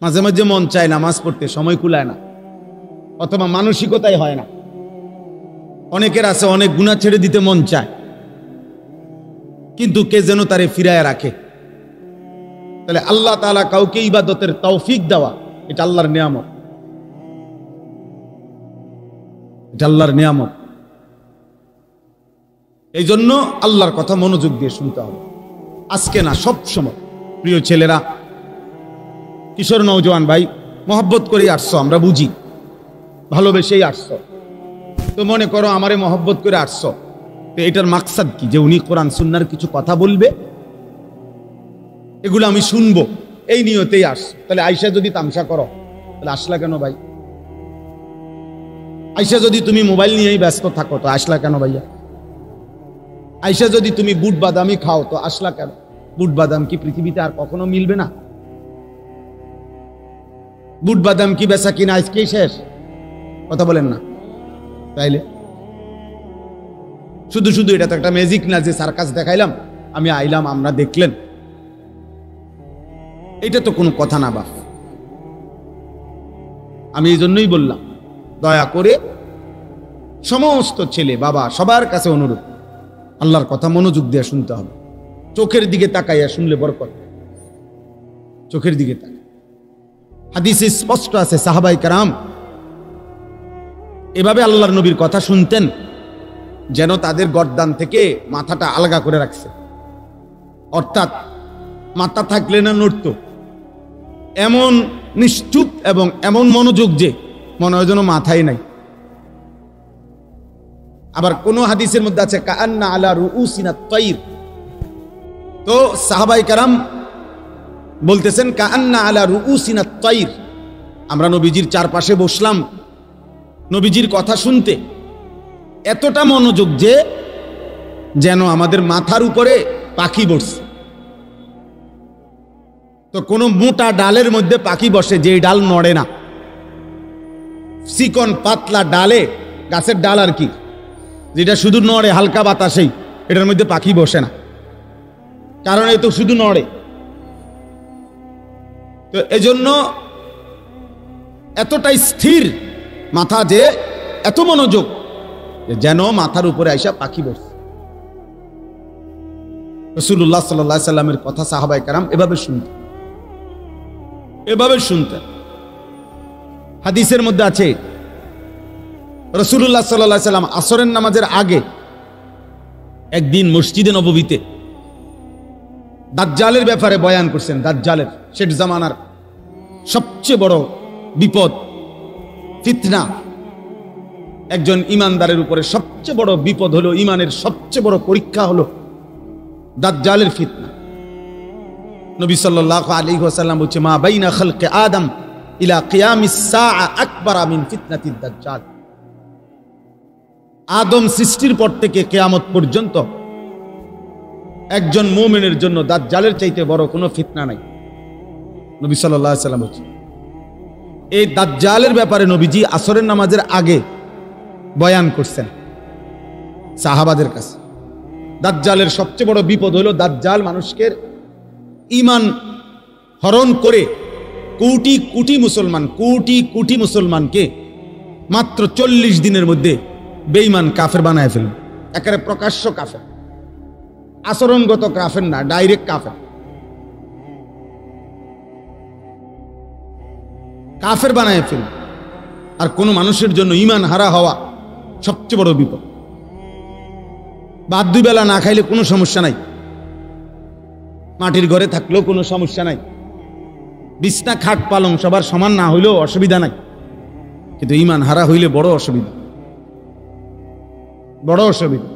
মাঝে মাঝে মন চায় নামাজ পড়তে, সময় কুলায় না, অথবা মানসিকতাই হয় না। অনেকের আছে অনেক গুনাহ ছেড়ে দিতে মন চায়, কিন্তু কে যেন তারে ফিরায় রাখে। তাহলে আল্লাহ তাআলা কাউকে ইবাদতের তৌফিক দেওয়া, এটা আল্লাহর নিয়ামত, এটা আল্লাহর নিয়ামত। এই জন্য আল্লাহর কথা মনোযোগ দিয়ে শুনতে হবে, আজকে না সব সময়। প্রিয় ছেলেরা, কিশোর নওজোয়ান ভাই, মহব্বত করে আসছো, আমরা বুঝি, ভালোবেসেই আসছো। তো মনে করো আমারে মহব্বত করে আসছো, তো এটার মাকসাদ কি? যে উনি কোরআন সুন্নাহর কিছু কথা বলবে, এগুলো আমি শুনবো, এই নিয়তেই আসছো। তাহলে আয়সা যদি তামসা করো, তাহলে আসলা কেন ভাই? আয়সা যদি তুমি মোবাইল নিয়েই ব্যস্ত থাকো, তো আসলা কেন ভাইয়া? আয়সা যদি তুমি বুট বাদামি খাও, তো আসলা কেন? বুট বাদাম কি পৃথিবীতে আর কখনো মিলবে না? বুট বাদাম কি বেচা কিনা আজকেই শেষ? কথা বলেন না। তাইলে শুধু শুধু এটা তো একটা ম্যাজিক না যে সার্কাস দেখাইলাম, আমি আইলাম, আমরা দেখলেন, এটা তো কোনো কথা না বাপ। আমি এই জন্যই বললাম, দয়া করে সমস্ত ছেলে বাবা সবার কাছে অনুরোধ, আল্লাহর কথা মনোযোগ দিয়ে শুনতে হবে। চোখের দিকে তাকাইয়া শুনলে বরকত, চোখের দিকে তাকাই। হাদিসে স্পষ্ট আছে, সাহাবায়ে কেরাম এভাবে আল্লাহর নবীর কথা শুনতেন যেন তাদের গর্দান থেকে মাথাটা আলগা করে রাখছে, অর্থাৎ মাথা থাকলে না নড়ত, এমন নিশ্চুপ এবং এমন মনোযোগ যে মনে হয় যেন মাথাই নাই। আবার কোন হাদিসের মধ্যে আছে কাআন্না আলা রুউসিনা তাইর, তো সাহাবায়ে কেরাম বলতেছেন কাআন্না আলা রুউসিনা তাইর, আমরা নবীজির চারপাশে বসলাম নবীজির কথা শুনতে, এতটা মনোযোগ যে যেন আমাদের মাথার উপরে পাখি বসছে। তো কোন মোটা ডালের মধ্যে পাখি বসে, যে ডাল নড়ে না, চিকন পাতলা ডালে, গাছের ডাল আর কি, যেটা শুধু নড়ে হালকা বাতাসেই, এটার মধ্যে পাখি বসে না, কারণ এ তো শুধু নড়ে। তো এজন্য এতটাই স্থির মাথা, যে এত মনোযোগ যেন মাথার উপরে আইসা পাখি বসছে। রাসূলুল্লাহ সাল্লাল্লাহু আলাইহি সাল্লামের কথা সাহাবায়ে কেরাম এভাবে শুনতেন, এভাবে শুনতেন। হাদিসের মধ্যে আছে রাসূলুল্লাহ সাল্লাল্লাহু আলাইহি সাল্লাম আসরের নামাজের আগে একদিন মসজিদে নববীতে দাজ্জালের ব্যাপারে বয়ান করছেন। দাজ্জালের, শেষ জামানার সবচেয়ে বড় বিপদ, ফিতনা। একজন ইমানদারের উপরে সবচেয়ে বড় বিপদ হলো, ইমানের সবচেয়ে বড় পরীক্ষা হলো দাজ্জালের ফিতনা। নবী সাল্লাল্লাহু আলাইহি ওয়াসাল্লাম বলছে, মা বাইনা খালকে আদম ইলা কিয়ামিস সাআ আকবারা মিন ফিতনাতিদ দাজ্জাল। আদম সৃষ্টির পর থেকে কিয়ামত পর্যন্ত একজন মুমিনের জন্য দাজ্জালের চাইতে বড় কোনো ফিতনা নাই। নবী সাল্লাল্লাহু আলাইহি ওয়াসাল্লাম বলছেন। এই দাজ্জালের ব্যাপারে নবীজি আসরের নামাজের আগে বয়ান করছেন সাহাবাদের কাছে। দাজ্জালের সবচেয়ে বড় বিপদ হলো, দাজ্জাল মানুষকে ঈমান হরণ করে কোটি কোটি মুসলমানকে মাত্র 40 দিনের মধ্যে বেঈমান কাফের বানায় ফেলবে। একেবারে প্রকাশ্য কাফের, আচরণগত কাফের না, ডাইরেক্ট কাফের। কাফের বানায় ফেলবে। আর কোন মানুষের জন্য ঈমান হারা হওয়া সবচেয়ে বড় বিপদ। ভাত 2 বেলা না খাইলে কোনো সমস্যা নাই, মাটির ঘরে থাকলেও কোনো সমস্যা নাই, বিছনা খাট পালং সবার সমান না হইলেও অসুবিধা নাই, কিন্তু ঈমান হারা হইলে বড় অসুবিধা, বড় অসুবিধা।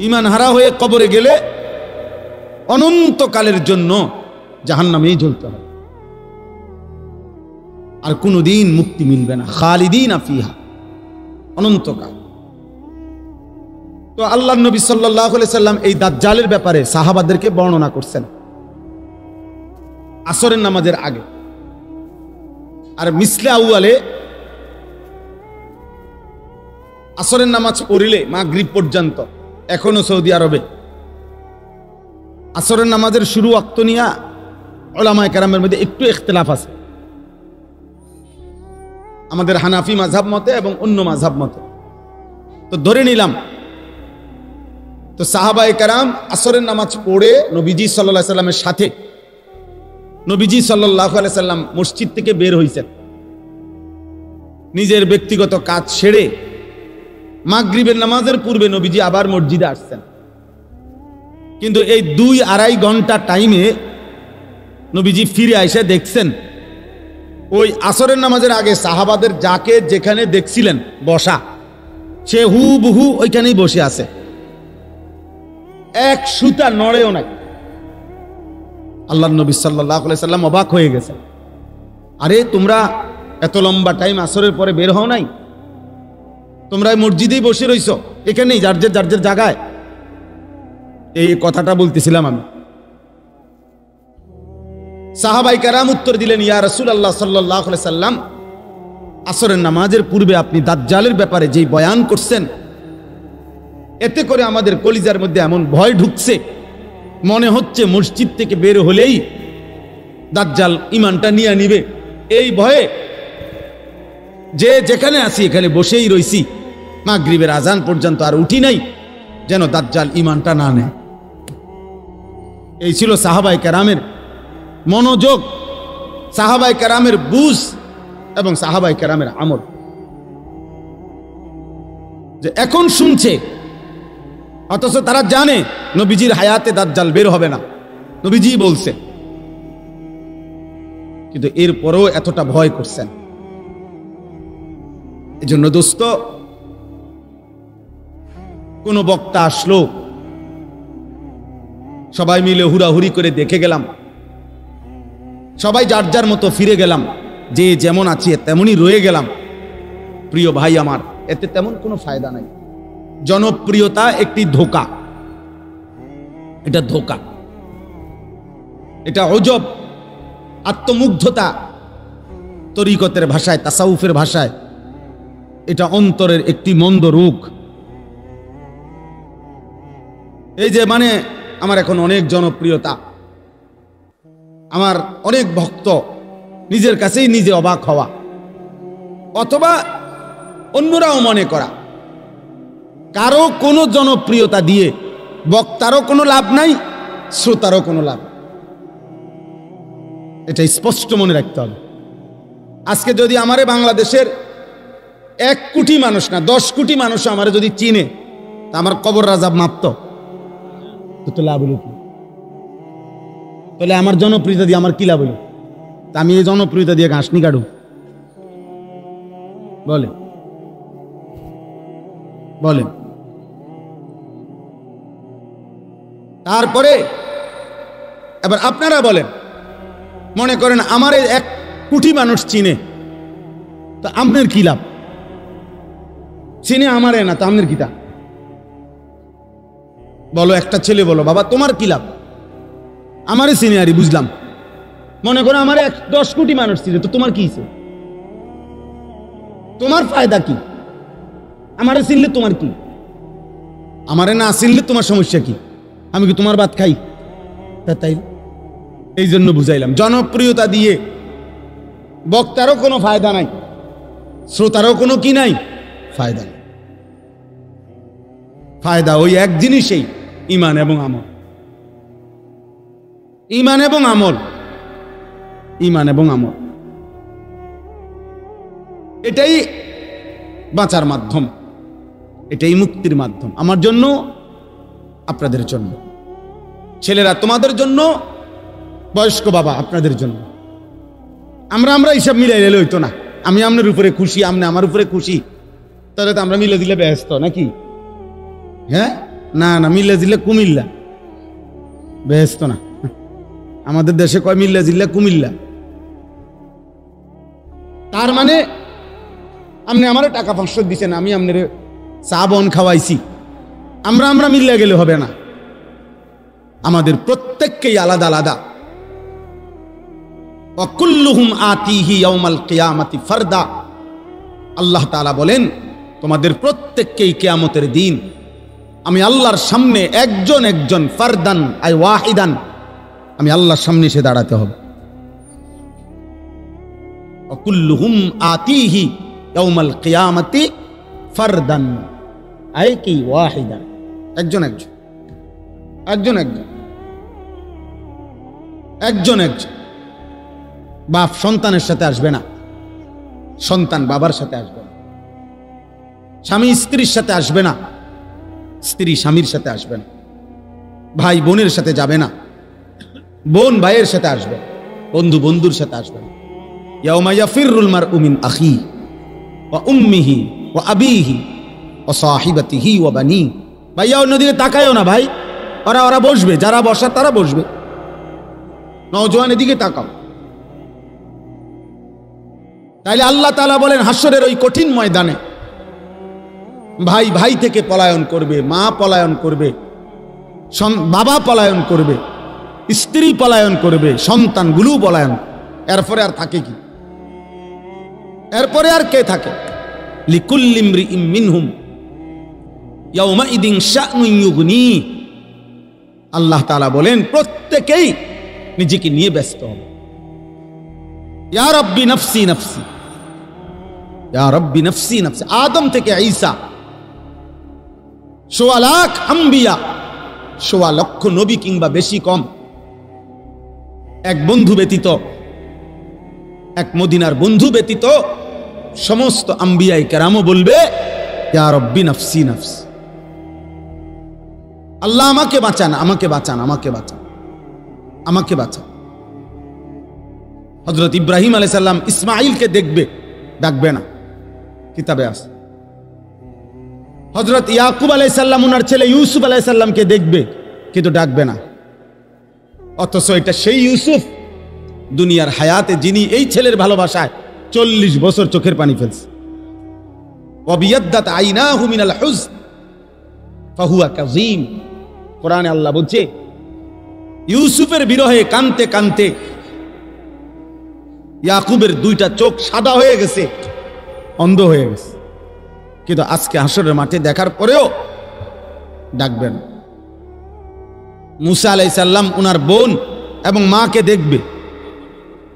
ঈমান হারা হয়ে কবরে গেলে অনন্তকালের জন্য জাহান্নামেই জ্বলতে হবে, আর কোনদিন মুক্তি মিলবে না, খালিদিনা ফিহা, অনন্তকাল। তো আল্লাহর নবী সাল্লাল্লাহু আলাইহি সাল্লাম এই দাজ্জালের ব্যাপারে সাহাবাদেরকে বর্ণনা করছেন আসরের নামাজের আগে। আর মিসলে আউয়ালে আসরের নামাজ পড়িলে মাগরিব পর্যন্ত, এখনো সৌদি আরবে আসরের নামাজের শুরু ওয়াক্ত নিয়া উলামায়ে কেরামের মধ্যে একটু ইখতিলাফ আছে, আমাদের হানাফি মাযহাব মতে এবং অন্য মাযহাব মতে। তো ধরে নিলাম তো সাহাবায়ে কেরাম আসরের নামাজ পড়ে নবীজি সাল্লাল্লাহু আলাইহি সাল্লামের সাথে, নবীজি সাল্লাল্লাহু আলাইহি সাল্লাম মসজিদ থেকে বের হইছেন, নিজের ব্যক্তিগত কাজ সেরে মাগরিবের নামাজের পূর্বে নবীজি আবার মসজিদে আসছেন। কিন্তু এই 2-2.5 ঘন্টা টাইমে নবীজি ফিরে এসে দেখছেন ওই আসরের নামাজের আগে সাহাবাদের যাকে যেখানে দেখছিলেন বসা, সে হুবহু ওইখানেই বসে আছে, এক সুতা নড়েও নাই। আল্লাহর নবী সাল্লাল্লাহু আলাইহি সাল্লাম অবাক হয়ে গেছেন, আরে তোমরা এত লম্বা টাইম আসরের পরে বের হও নাই, তোমরা মসজিদেই বসে রইছো, এখানেই যার যার জায়গায়। এই কথাটা বলতেছিলাম আমি। সাহাবায়ে কেরাম উত্তর দিলেন, ইয়া রাসূলুল্লাহ সাল্লাল্লাহু আলাইহি সাল্লাম, আসরের নামাজের পূর্বে আপনি দাজ্জালের ব্যাপারে যেই বয়ান করছেন, এতে করে আমাদের কলিজার মধ্যে এমন ভয় ঢুকছে, মনে হচ্ছে মসজিদ থেকে বের হলেই দাজ্জাল ঈমানটা নিয়ে নিবে। এই ভয়ে যে যেখানে আছি এখানে বসেই রইছি, মাগরিবের আজান পর্যন্ত আর উঠি নাই, যেন দাজ্জাল ঈমানটা না নেয়। এই ছিল সাহাবায়ে কেরামের মনোযোগ, সাহাবায়ে কেরামের বুঝ এবং সাহাবায়ে কেরামের আমল। যে এখন শুনছে অথচ তারা জানে নবীজির হায়াতে দাজ্জাল বের হবে না, নবীজি বলছে, কিন্তু এরপরেও এতটা ভয় করছেন। এই জন্য দোস্ত, কোন বক্তা আসলো, সবাই মিলে হুড়াহুড়ি করে দেখে গেলাম, সবাই যার যার মতো ফিরে গেলাম, যে যেমন আছি তেমনই রয়ে গেলাম। প্রিয় ভাই আমার, এতে তেমন কোনো ফায়দা নাই। জনপ্রিয়তা একটি ধোঁকা, এটা ধোঁকা, এটা অজব, আত্মমুগ্ধতা, তরিকতের ভাষায়, তাসাউফের ভাষায় এটা অন্তরের একটি মন্দ রোগ। এই যে মানে আমার এখন অনেক জনপ্রিয়তা, আমার অনেক ভক্ত, নিজের কাছেই নিজে অবাক হওয়া, অথবা অন্যরাও মনে করা কারো কোনো জনপ্রিয়তা দিয়ে বক্তারও কোনো লাভ নাই, শ্রোতারও কোনো লাভ। এটা স্পষ্ট মনে রাখতে হবে। আজকে যদি আমারে বাংলাদেশের 1 কোটি মানুষ না 10 কোটি মানুষ আমারে যদি চিনে, তা আমার কবর রাজাব মাপত তো লাভ হলো কি? তাহলে আমার জনপ্রিয়তা দিয়ে আমার কি লাভ হলো? তা আমি এই জনপ্রিয়তা দিয়ে ঘাসনি কাটু? বলে বলেন। তারপরে এবার আপনারা বলেন, মনে করেন আমার 1 কোটি মানুষ চিনে, তা আপনার কি লাভ? চিনে আমারে না, তা আপনার কি তা? বলো, একটা ছেলে বলো, বাবা তোমার কি লাভ? আমারে চিনে আরি বুঝলাম, মনে করো আমার 10 কোটি মানুষ চিনে, তো তোমার কি হইছে? তোমার ফায়দা কি? আমারে চিনলে তোমার কি? আমারে না চিনলে তোমার সমস্যা কি? আমি কি তোমার ভাত খাই? তাই এই জন্য বুঝাইলাম, জনপ্রিয়তা দিয়ে বক্তারও কোনো ফায়দা নাই, শ্রোতারও কোনো কি নাই, ফায়দা নাই। ফায়দা ওই এক জিনিসেই, ঈমান এবং আমল। ঈমান এবং আমল, ঈমান এবং আমল, এটাই বাঁচার মাধ্যম, এটাই মুক্তির মাধ্যম। আমার জন্য, আপনাদের জন্য, ছেলেরা তোমাদের জন্য, বয়স্ক বাবা আপনাদের জন্য। আমরা হিসাব মিলাই দিলে হইতো না, আমি আপনার উপরে খুশি, আপনি আমার উপরে খুশি, তাহলে তো আমরা মিলে দিলে ব্যস্ত নাকি? হ্যাঁ, না না, মিলে দিলে কুমিল্লা, ব্যস্ত না। আমাদের দেশে কয় মিল্লা জিল্লা কুমিল্লা। তার মানে আপনি আমারও টাকা 500 দিচ্ছেন, আমি আপনার চা বন খাওয়াইছি, আমরা মিল্লা গেলে হবে না। আমাদের প্রত্যেককেই আলাদা আলাদা। ওয়াকুল্লুহুম আতিহি ইয়াউমাল কিয়ামাতি ফারদা। আল্লাহ তাআলা বলেন, তোমাদের প্রত্যেককেই কিয়ামতের দিন আমি আল্লাহর সামনে একজন একজন, ফারদান আই ওয়াহিদান, আমি আল্লাহর সামনে এসে দাঁড়াতে হবে। ওয়া কুল্লুহুম আতিহি ইয়াউমাল কিয়ামাতি ফারদান, আই কি ওয়াহিদান, একজন একজন একজন একজন একজন একজন। বাপ সন্তানের সাথে আসবে না, সন্তান বাবার সাথে আসবে না, স্বামী স্ত্রীর সাথে আসবে না, স্ত্রী স্বামীর সাথে আসবে না, ভাই বোনের সাথে যাবে না, বোন ভাইয়ের সাথে আসবে, বন্ধু বন্ধুর সাথে আসবে না। ইয়াউমা ইয়াফিরুল মারউ মিন আখিহি ওয়া উম্মিহি ওয়া আবিহি ওয়া সাহিবাতিহি ওয়া বানি। ভাইয়া অন্যদিকে তাকায়ও না ভাই, ওরা ওরা বসবে, যারা বসার তারা বসবে। নওজোয়ান এদিকে তাকাও। তাইলে আল্লাহ তাআলা বলেন হাসরের ওই কঠিন ময়দানে ভাই ভাই থেকে পলায়ন করবে, মা পলায়ন করবে, বাবা পলায়ন করবে, স্ত্রী পলায়ন করবে, সন্তানগুলো পলায়ন। এরপরে আর থাকে কি? এরপরে আর কে থাকে? লিকুল্লি ইমরিইম মিনহুম ইয়াউমাইদিন শা'নুন ইউগনি। আল্লাহ তাআলা বলেন প্রত্যেকেই নিজেকে নিয়ে ব্যস্ত হবে। ইয়া রাব্বি নফসি নফসি, ইয়া রাব্বি নফসি নফসি। আদম থেকে ঈসা, ১৬ লাখ আম্বিয়া, ১৬ লক্ষ নবী কিংবা বেশি কম, এক বন্ধু ব্যতীত, এক মদিনার বন্ধু ব্যতীত সমস্ত আম্বিয়ায়ে কেরামও বলবে ইয়া রাব্বি নফসি নফসি। আল্লাহ আমাকে বাঁচান, আমাকে বাঁচান, আমাকে বাঁচান, আমাকে বাঁচান। হযরত ইব্রাহিম আলাইহিস সালাম ইসমাঈলকে দেখবে, ডাকবে না, কিতাবে আছে। হযরত ইয়াকুব আলাইহিস সালাম ওনার ছেলে ইউসুফ আলাইহিস সালামকে দেখবে, কিন্তু ডাকবে না। অথচ এটা সেই ইউসুফ দুনিয়ার হায়াতে যিনি এই ছেলের ভালোবাসায় 40 বছর চোখের পানি ফেলছে। ওয়াবিয়াদ্দাত আইনাহু মিনাল হুজন ফাহুয়া কাযীম। কোরআনে আল্লাহ বলছে ইউসুফের বিরহে কানতে কানতে ইয়াকুবের 2টা চোখ সাদা হয়ে গেছে, অন্ধ হয়ে গেছে। কিন্তু আজকে হাসরের মাঠে দেখার পরেও ডাকবেন। মুসা আলাইহিস সালাম ওনার বোন এবং মাকে দেখবে,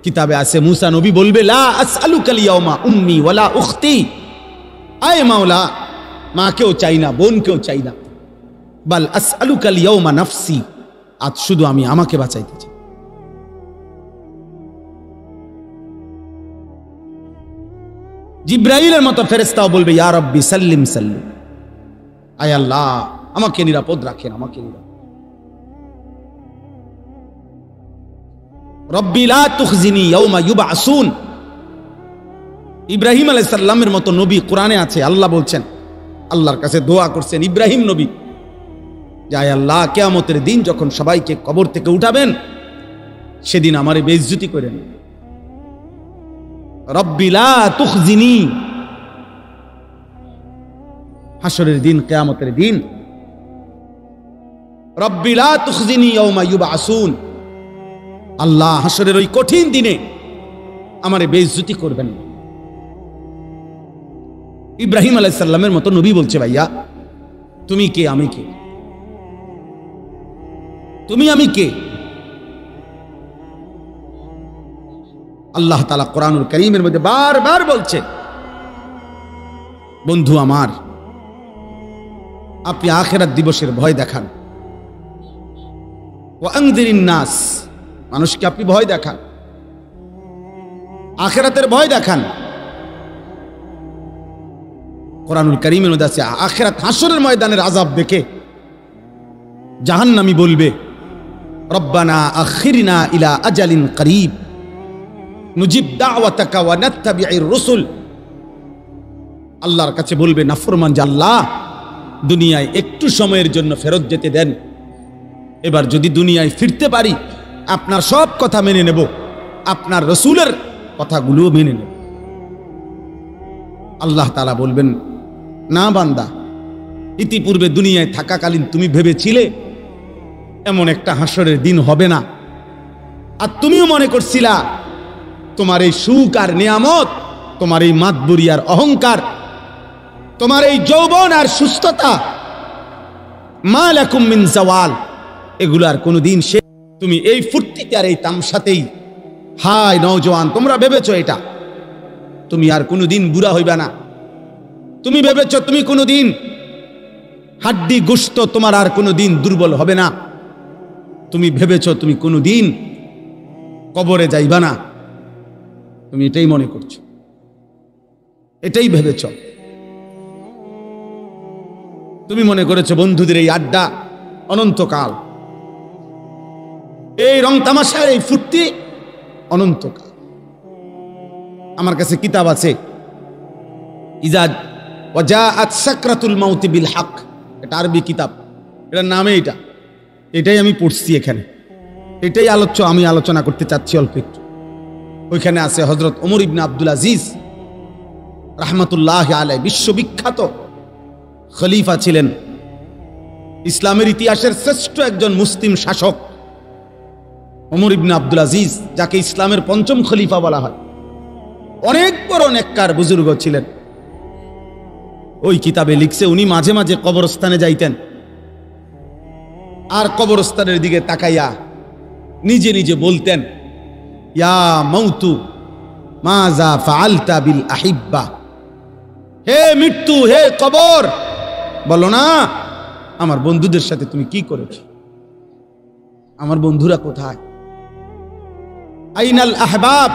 কিতাবে আছে মুসা নবী বলবে লা আসআলুকাল ইয়াউমা উম্মি ওয়ালা উখতি। আয় মাওলা, মাকেও চাই না, বোনকেও চাই না, বাল আসআলুকাল ইয়াউমা নাফসি, আজ শুধু আমি আমাকে বাঁচাইতে চাই। জিব্রাইলের মতো ফেরেশতাও বলবে ইয়া রাব্বি সাল্লিম সাল্লিম, আয় আল্লাহ আমাকে নিরাপদ রাখেন, আমাকে নিরাপদ। রব্বি লা তুখজিনি ইয়াউমা ইউবআসুন। ইব্রাহিম আলাইহিস সালামের মতো নবী কোরআনে আছে, আল্লাহ বলছেন, আল্লাহর কাছে দোয়া করছেন ইব্রাহিম নবী, যে আয় আল্লাহ কিয়ামতের দিন যখন সবাইকে কবর থেকে উঠাবেন সেদিন আমারে বেইজ্জতি করেন। রব্বি লা তুখজিনি, হাসরের দিন, কিয়ামতের দিন। রব্বি লা তুখজিনি ইয়াউমা ইউবআসুন, আল্লাহ হাসরের ওই কঠিন দিনে আমারে বেইজ্জতি করবেন। ইব্রাহিম আলাইহিস সালামের মতো নবী বলছে ভাইয়া তুমি কে, আমি কে? তুমি আমি কে? আল্লাহ তাআলা কোরআনুল কারীমের মধ্যে বারবার বলছে বন্ধু আমার, আপনি আখিরাত দিবসের ভয় দেখান। ওয়া আনযিরিন নাস, মানুষকে আপনি ভয় দেখান, আখিরাতের ভয় দেখান। কোরআনুল কারীমের মধ্যে আছে আখিরাত হাসরের ময়দানের আযাব দেখে জাহান্নামী বলবে রব্বানা আখিরনা ইলা আজালিন করিব নুজিব দাওয়াতাকা ওয়া নাত্তাবিউর রাসূল। আল্লাহর কাছে বলবে নাফরমান, যে আল্লাহ দুনিয়ায় একটু সময়ের জন্য ফেরত যেতে দেন, এবার যদি দুনিয়ায় ফিরতে পারি আপনার সব কথা মেনে নেব, আপনার রাসূলের কথাগুলো মেনে নেব। আল্লাহ তাআলা বলবেন না বান্দা, ইতিপূর্বে দুনিয়ায় থাকাকালীন তুমি ভেবেছিলে এমন একটা হাসরের দিন হবে না, আর তুমিও মনে করছিলা তোমার এই সুখ আর নিয়ামত, তোমার এই মাতবুরি আর অহংকার, তোমার এই যৌবন আর সুস্থতা, মা লাকুম মিন জাওয়াল, এগুলো আর কোনোদিন শেষ। তুমি এই ফুর্তিতে আর এই তামসাতেই, হায় নওজোয়ান তোমরা ভেবেছো এটা তুমি আর কোনোদিন বুড়া হইবা না। তুমি ভেবেছ তুমি কোনোদিন হাড্ডি গোশত তোমার আর কোনোদিন দুর্বল হবে না। তুমি ভেবেছ তুমি কোনোদিন কবরে যাইবা না। তুমি এটাই মনে করছো, এটাই ভেবেছ। তুমি মনে করেছো বন্ধুদের এই আড্ডা অনন্তকাল, এই রং তামাশার এই ফুর্তি অনন্তকাল। আমার কাছে কিতাব আছে, ইজাদ ওয়াজাআত সাকরাতুল মাউত বিল হক, এটা আরবি কিতাব, এটার নামে এটাই আমি পড়ছি এখানে, এটাই আমি আলোচনা করতে চাচ্ছি অল্প একটু। ওইখানে আছে হযরত ওমর ইবনে আব্দুল আজিজ রাহমাতুল্লাহি আলাইহি, বিশ্ববিখ্যাত খলিফা ছিলেন, ইসলামের ইতিহাসের শ্রেষ্ঠ একজন মুসলিম শাসক ওমর ইবনে আব্দুল আজিজ, যাকে ইসলামের পঞ্চম খলিফা বলা হয়। অনেক বড় নেককার বুজুর্গ ছিলেন। ওই কিতাবে লিখছে উনি মাঝে মাঝে কবরস্থানে যাইতেন, আর কবরস্থানের দিকে তাকাইয়া নিজে নিজে বলতেন, ইয়া মাউতু মাজা ফাআলতা বিল আহিব্বা, হে মৃত্যু, হে কবর, বলো না আমার বন্ধুদের সাথে তুমি কি করেছো, আমার বন্ধুরা কোথায়? আইনাল আহবাব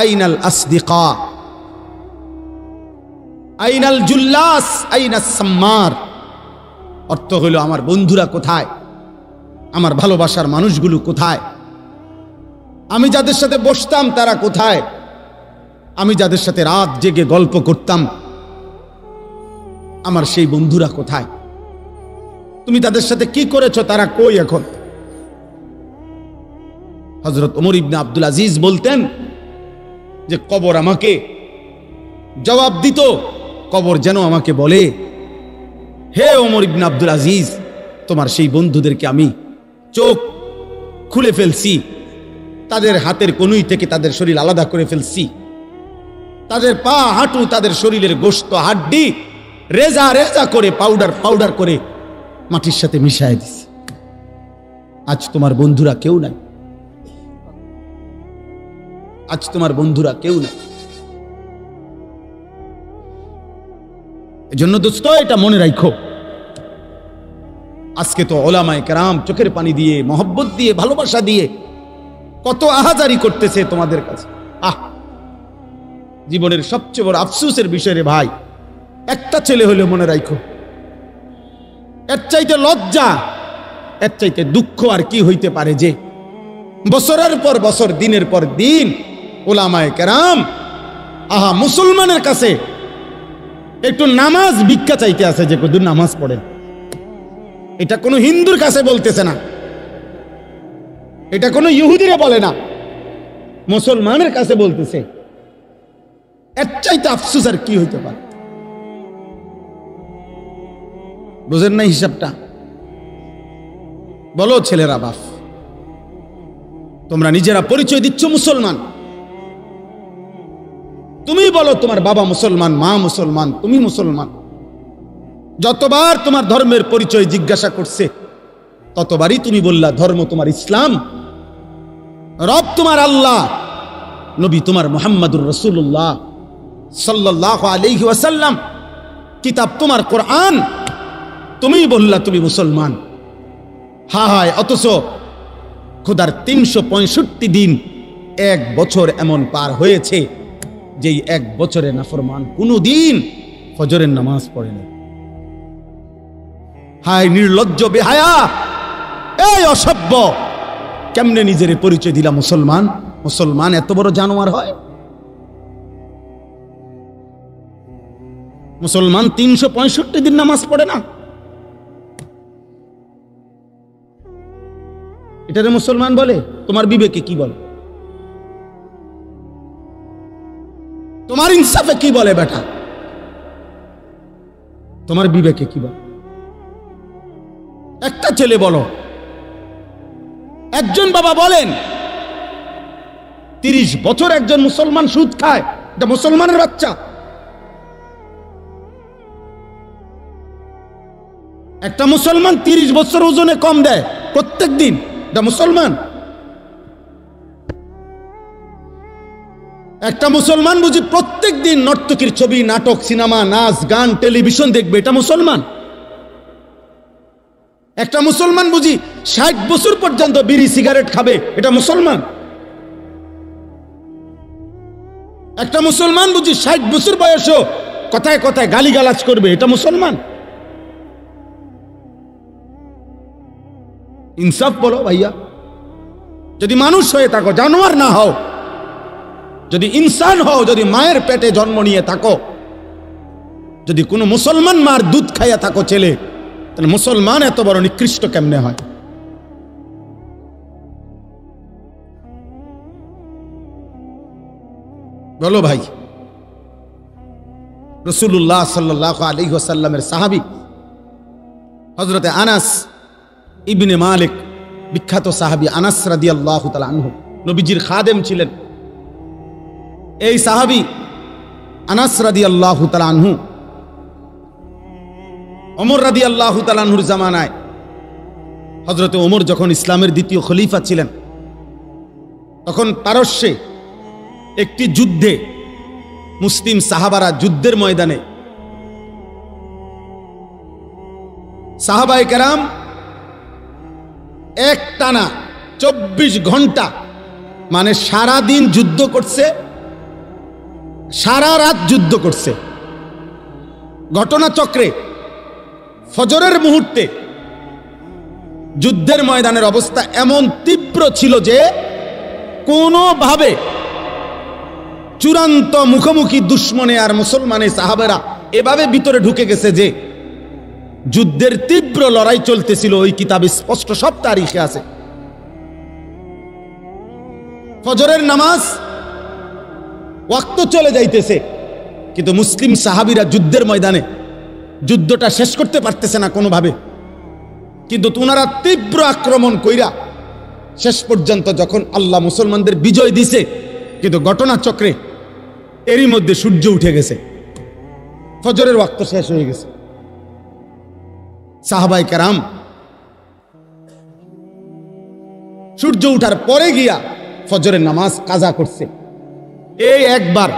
আইনাল আসদিকা আইনাল জুল্লাস আইনাস সাম্মার। অর্থ হলো আমার বন্ধুরা কোথায়, আমার ভালোবাসার মানুষগুলো কোথায়, আমি যাদের সাথে বসতাম তারা কোথায়, আমি যাদের সাথে রাত জেগে গল্প করতাম আমার সেই বন্ধুরা কোথায়? তুমি তাদের সাথে কি করেছো, তারা কই এখন? হযরত ওমর ইবনে আব্দুল আজিজ বলতেন যে কবর আমাকে জবাব দিত, কবর যেন আমাকে বলে, হে ওমর ইবনে আব্দুল আজিজ, তোমার সেই বন্ধুদেরকে আমি চোখ খুলে ফেলছি, তাদের হাতের কনুই থেকে তাদের শরীর আলাদা করে ফেলছি, তাদের পা হাঁটু তাদের শরীরের গোশত হাড্ডি রেজা রেজা করে পাউডার করে মাটির সাথে মিশায় দিছি। আজ তোমার বন্ধুরা কেউ নাই, আজ তোমার বন্ধুরা কেউ নাই। এজন্য দোস্ত এটা মনে রাখো, আজকে তো ওলামায়ে কেরাম চোখের পানি দিয়ে, মহব্বত দিয়ে, ভালোবাসা দিয়ে কত আহাজারি করতেছে তোমাদের কাছে। জীবনের সবচেয়ে বড় আফসোসের বিষয় রে ভাই, একটা ছেলে হলে মনে রাখো, এর চাইতে লজ্জা, এর চাইতে দুঃখ আর কি হইতে পারে যে বছরের পর বছর, দিনের পর দিন ওলামায়ে কেরাম মুসলমানের কাছে একটু নামাজ ভিক্ষা চাইতে আছে, যে কদূর নামাজ পড়েন। এটা কোনো হিন্দুর কাছে বলতেছে না, এটা কোনো ইহুদিরে বলে না, মুসলমানের কাছে বলতেছে। এর চাইতে আফসোস আর কি হইতে পারে? বুঝেন না হিসাবটা? বলো ছেলেরা, বাপ তোমরা নিজেরা পরিচয় দিচ্ছ মুসলমান, তুমি বলো তোমার বাবা মুসলমান, মা মুসলমান, তুমি মুসলমান। যতবার তোমার ধর্মের পরিচয় জিজ্ঞাসা করছে ততবারই তুমি বললা ধর্ম তোমার ইসলাম, রব তোমার আল্লাহ, নবী তোমার মুহাম্মাদুর রাসূলুল্লাহ সাল্লাল্লাহু আলাইহি ওয়াসাল্লাম, কিতাব তোমার কোরআন। তুমি বললা তুমি মুসলমান। হায়, অথচ খোদার 365 দিন, এক বছর এমন পার হয়েছে যেই এক বছরে নাফরমান কোনদিন ফজরের নামাজ পড়ে না। হায় নির্লজ্জ, বেহায়া, এই অসভ্য, কেমনে নিজের পরিচয় দিলা মুসলমান? মুসলমান এত বড় জানোয়ার হয়? মুসলমান 365 দিন নামাজ পড়ে না, এটারে মুসলমান বলে? তোমার বিবেকে কি বলে? তোমার ইনসাফে কি বলে বেটা? তোমার বিবেকে কি বলে? একটা ছেলে বলো, একজন বাবা বলেন 30 বছর একজন মুসলমান সুদ খায়, এটা মুসলমানের বাচ্চা? একটা মুসলমান 30 বছর ওজনে কম দেয় প্রত্যেক দিন, এটা মুসলমান? একটা মুসলমান বুঝি প্রত্যেক দিন নর্তকীর ছবি, নাটক, সিনেমা, নাচ, গান, টেলিভিশন দেখবে, এটা মুসলমান? একটা মুসলমান বুঝি 60 বছর পর্যন্ত বিড়ি সিগারেট খাবে, এটা মুসলমান? একটা মুসলমান বুঝি 60 বছর বয়সও কথায় কথায় গালিগালাজ করবে, এটা মুসলমান? ইনসাফ বলো ভাইয়া। যদি মানুষ হয়ে থাকো, জানোয়ার না হও, যদি ইনসান হও, যদি মায়ের পেটে জন্ম নিয়ে থাকো, যদি কোনো মুসলমান মার দুধ খাইয়া থাকো ছেলে, তাহলে মুসলমান এত বড় নিকৃষ্ট কেমনে হয়? বলো ভাই। রাসূলুল্লাহ সাল্লাল্লাহু আলাইহি ওয়াসাল্লামের সাহাবী হযরতে আনাস ইবনে মালিক, বিখ্যাত সাহাবী আনাস রাদিয়াল্লাহু তাআলা আনহু, নবীজির খাদেম ছিলেন। এই সাহাবী আনাস রাদিয়াল্লাহু তাআলা আনহু ওমর রাদিয়াল্লাহু তাআলা আনহুর জামানায়, হযরতে ওমর যখন ইসলামের দ্বিতীয় খলিফা ছিলেন, তখন পারস্যে একটি যুদ্ধে মুসলিম সাহাবারা যুদ্ধের ময়দানে সাহাবায়ে কেরাম একটানা 24 ঘন্টা, মানে সারা দিন যুদ্ধ করছে, সারা রাত যুদ্ধ করছে। ঘটনাচক্রে ফজরের মুহূর্তে যুদ্ধের ময়দানের অবস্থা এমন তীব্র ছিল যে কোনোভাবে চূড়ান্ত মুখোমুখি দুশ্মনে আর মুসলমানের সাহাবেরা এভাবে ভিতরে ঢুকে গেছে যে যুদ্ধের তীব্র লড়াই চলতেছিল। ওই কিতাবে স্পষ্ট সব তারিখে আছে। ফজরের নামাজ ওয়াক্ত চলে যাইতেছে, কিন্তু মুসলিম সাহাবীরা যুদ্ধের ময়দানে যুদ্ধটা শেষ করতে পারতেছে না কোনোভাবে। কিন্তু ওনারা তীব্র আক্রমণ কইরা শেষ পর্যন্ত যখন আল্লাহ মুসলমানদের বিজয় দিছে, কিন্তু ঘটনাচক্রে এরই মধ্যে সূর্য উঠে গেছে, ফজরের ওয়াক্ত শেষ হয়ে গেছে। সাহাবায়ে কেরাম সূর্য উঠার পরে গিয়া ফজরের নামাজ কাজা করছে। এই একবার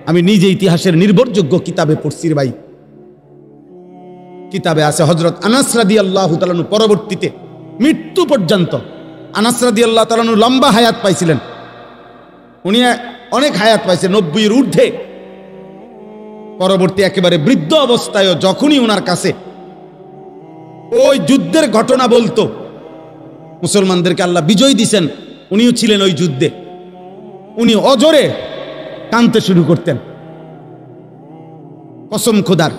আমি নিজে ইতিহাসের নির্ভরযোগ্য কিতাবে পড়ছি ভাই। কিতাবে আছে হযরত আনাস রাদিয়াল্লাহু তাআলা আনহু পরবর্তীতে মৃত্যু পর্যন্ত, আনাস রাদিয়াল্লাহু তাআলা আনহু লম্বা হায়াত পাইছিলেন, উনি অনেক হায়াত পাইছে, 90-এর ঊর্ধ্বে। পরবর্তী একেবারে বৃদ্ধ অবস্থায়ও যখনই ওনার কাছে ওই যুদ্ধের ঘটনা বলতো, মুসলমানদেরকে আল্লাহ বিজয় দিছেন, উনিও ছিলেন ওই যুদ্ধে, উনি অজরে কাঁদতে শুরু করতেন, কসম খোদার।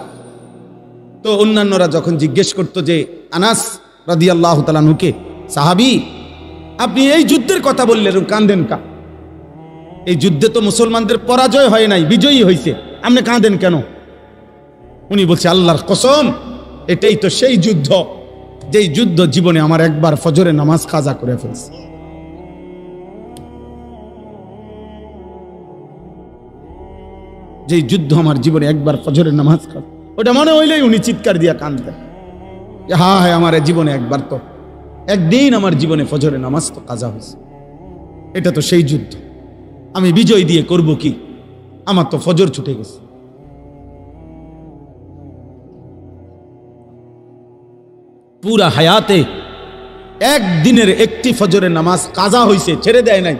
তো অন্যান্যরা যখন জিজ্ঞেস করতো যে আনাস রাদিয়াল্লাহু তাআলা আনহুকে, সাহাবী আপনি এই যুদ্ধের কথা বললেন, কাঁদেন কা? এই যুদ্ধে তো মুসলমানদের পরাজয় হয় নাই, বিজয়ী হয়েছে, আপনি কাঁদেন কেন? উনি বলছে আল্লাহর কসম, এটাই তো সেই যুদ্ধ যেই যুদ্ধ জীবনে আমার একবার ফজরের নামাজ কাজা করে ফেলছে। যেই যুদ্ধ আমার জীবনে একবার ফজরের নামাজ কাজা, ওটা মনে হইলেই উনি চিৎকার দিয়া কাঁদতেন, হ্যাঁ হ্যাঁ আমার জীবনে একবার তো, একদিন আমার জীবনে ফজরের নামাজ তো কাজা হয়েছে, এটা তো সেই যুদ্ধ, আমি বিজয় দিয়ে করব কি, আমার তো ফজর ছুটে গেছে। পুরা হায়াতে একদিনের একটি ফজরের নামাজ কাজা হয়েছে, ছেড়ে দেয় নাই।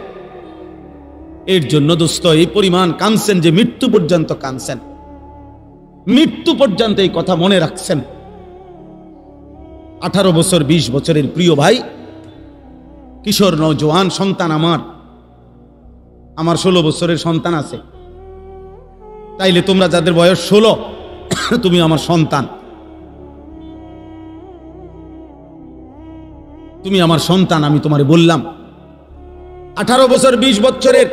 এর জন্য দোস্ত এই পরিমাণ কাঁদছেন যে মৃত্যু পর্যন্ত কাঁদছেন, মৃত্যু পর্যন্ত এই কথা মনে রাখছেন। 18 বছর 20 বছরের প্রিয় ভাই, কিশোর নওজোয়ান সন্তান আমার 16 বছরের সন্তান আছে, তাইলে তোমরা যাদের বয়স 16, তুমি আমার সন্তান, তুমি আমার সন্তান। আমি তোমারে বললাম 18 বছর 20 বছরের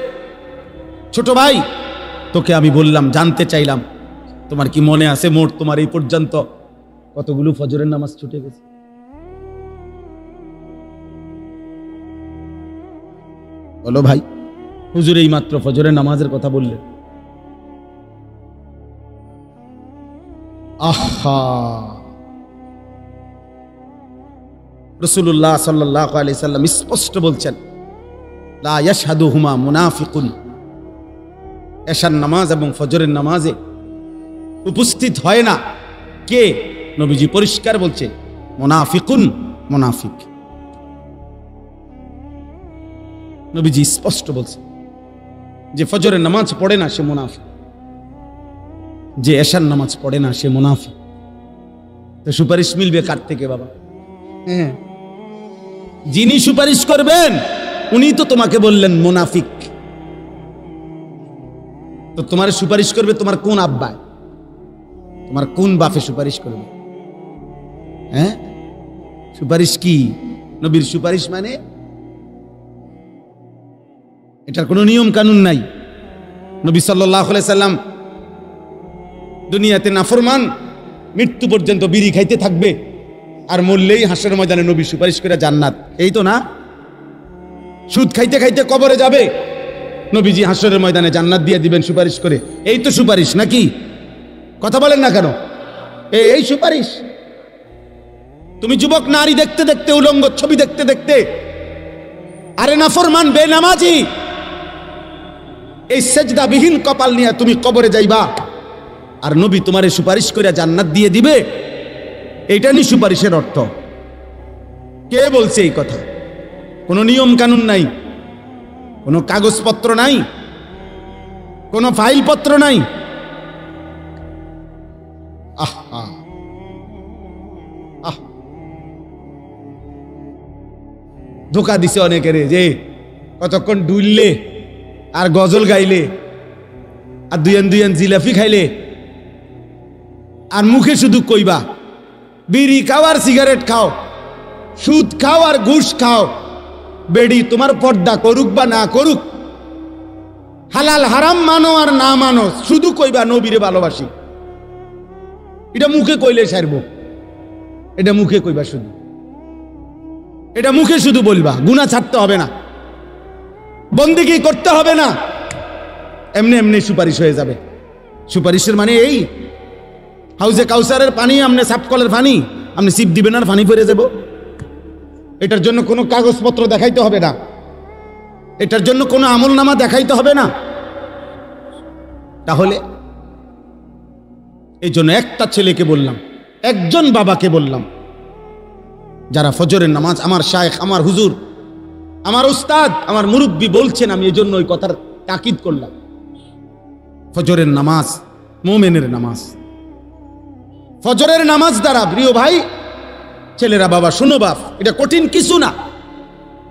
ছোট ভাই, তোকে আমি বললাম, জানতে চাইলাম তোমার কি মনে আছে মোট তোমার এই পর্যন্ত কতগুলো ফজরের নামাজ ছুটে গেছে? বলো ভাই। হুজুর এই মাত্র ফজরের নামাজের কথা বললেন। আহা, রাসূলুল্লাহ সাল্লাল্লাহু আলাইহি সাল্লাম স্পষ্ট বলছেন, লা ইয়াশহাদুহুমা মুনাফিকুন এশার নামাজ এবং ফজরের নামাজে উপস্থিত হয় না, কে? নবীজি পরিষ্কার বলছে, মুনাফিকুন, মুনাফিক। নবীজি স্পষ্ট বলছে যে ফজরের নামাজ পড়ে না সে মুনাফিক, যে এশার নামাজ পড়ে না সে মুনাফিক। তো সুপারিশ মিলবে কার থেকে বাবা? হ্যাঁ, যিনি সুপারিশ করবেন উনি তো তোমাকে বললেন মুনাফিক। তো তোমার সুপারিশ করবে তোমার কোন আব্বায়, তোমার কোন বাপে সুপারিশ করবে? হ্যাঁ, সুপারিশ কি? নবীর সুপারিশ মানে এটার কোনো নিয়ম কানুন নাই। নবী সাল্লাল্লাহু আলাইহি সাল্লাম দুনিয়াতে নাফরমান মৃত্যু পর্যন্ত বিড়ি খাইতে থাকবে, আর মরলেই হাসরের ময়দানে নবী সুপারিশ করে জান্নাত, এই তো না? সুদ খাইতে খাইতে কবরে যাবে, নবীজি হাসরের ময়দানে জান্নাত দিয়ে দিবেন সুপারিশ করে, এই তো সুপারিশ নাকি? কথা বলেন না কেন? এই সুপারিশ। তুমি যুবক নারী দেখতে দেখতে, উলঙ্গ ছবি দেখতে দেখতে, আরে নাফরমান বেনামাজি, এই সেজদাবিহীন কপাল নিয়ে তুমি কবরে যাইবা, আর নবী তোমারে সুপারিশ করে জান্নাত দিয়ে দিবে, এইটা নি সুপারিশের অর্থ? কে বলছে এই কথা? কোনো নিয়ম কানুন নাই, কোনো কাগজপত্র নাই, কোনো ফাইলপত্র নাই। আহা, ধোকা দিছে অনেকের, যে কতক্ষণ ডুললে আর গজল গাইলে আর দুয়ান জিলাপি খাইলে আর মুখে শুধু কইবা বিড়ি খাও আর সিগারেট খাও, সুদ খাও আর ঘুষ খাও, বেডি তোমার পর্দা করুক বা না করুক, হালাল হারাম মানো আর না মানো, শুধু কইবা নবীরে ভালোবাসি। এটা মুখে কইলে সারব, এটা মুখে কইবা, শুধু এটা মুখে শুধু বলবা, গুনাহ ছাড়তে হবে না, বন্দেগী করতে হবে না, এমনি এমনি সুপারিশ হয়ে যাবে। সুপারিশের মানে এই হাউজে কাউসারের পানি আপনি সাপকলের পানি আপনি সিপ দিবেন আর পানি ফিরে যাব, এটার জন্য কোনো কাগজপত্র দেখাইতে হবে না, এটার জন্য কোনো আমলনামা দেখাইতে হবে না। তাহলে এই জন্য একটা ছেলেকে বললাম, একজন বাবাকে বললাম, যারা ফজরের নামাজ, আমার শায়েখ, আমার হুজুর, আমার উস্তাদ, আমার মুরব্বী বলছেন, আমি এই জন্য ওই কথার তাকিদ করলাম। ফজরের নামাজ মুমিনের নামাজ, ফজরের নামাজ দ্বারা, প্রিয় ভাই ছেলেরা, বাবা শোনো বাপ, এটা কঠিন কিছু না,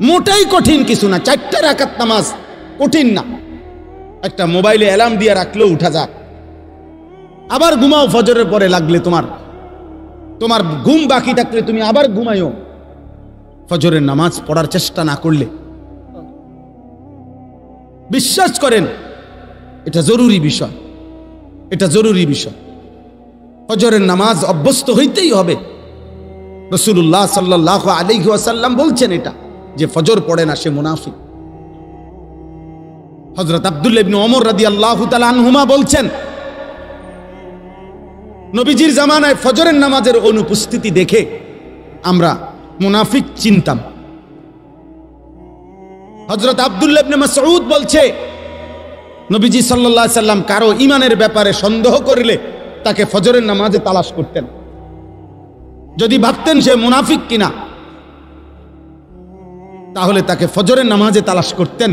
মোটাই কঠিন কিছু না। 4টা রাকাত নামাজ কঠিন না, একটা মোবাইলে অ্যালার্ম দিয়ে রাখলেও উঠা যাক, আবার ঘুমাও ফজরের পরে, লাগলে তোমার ঘুম বাকি থাকলে তুমি আবার ঘুমাইও। ফজরের নামাজ পড়ার চেষ্টা না করলে, বিশ্বাস করেন এটা জরুরি বিষয়, এটা জরুরি বিষয়। ফজরের নামাজ অভ্যস্ত হইতেই হবে। রাসূলুল্লাহ সাল্লাল্লাহু আলাইহি ওয়াসাল্লাম বলছেন এটা, যে ফজর পড়ে না সে মুনাফিক। হযরত আব্দুল্লাহ ইবনে ওমর রাদিয়াল্লাহু তাআলা আনহুমা বলছেন, নবীজির জামানায় ফজরের নামাজের অনুপস্থিতি দেখে আমরা মুনাফিক চিনতাম। হযরত আব্দুল্লাহ ইবনে মাসউদ বলছে, নবীজি সাল্লাল্লাহু আলাইহি সাল্লাম কারো ঈমানের ব্যাপারে সন্দেহ করলে তাকে ফজরের নামাজে তালাশ করতেন, যদি ভাবতেন সে মুনাফিক কিনা, তাহলে তাকে ফজরের নামাজে তালাশ করতেন।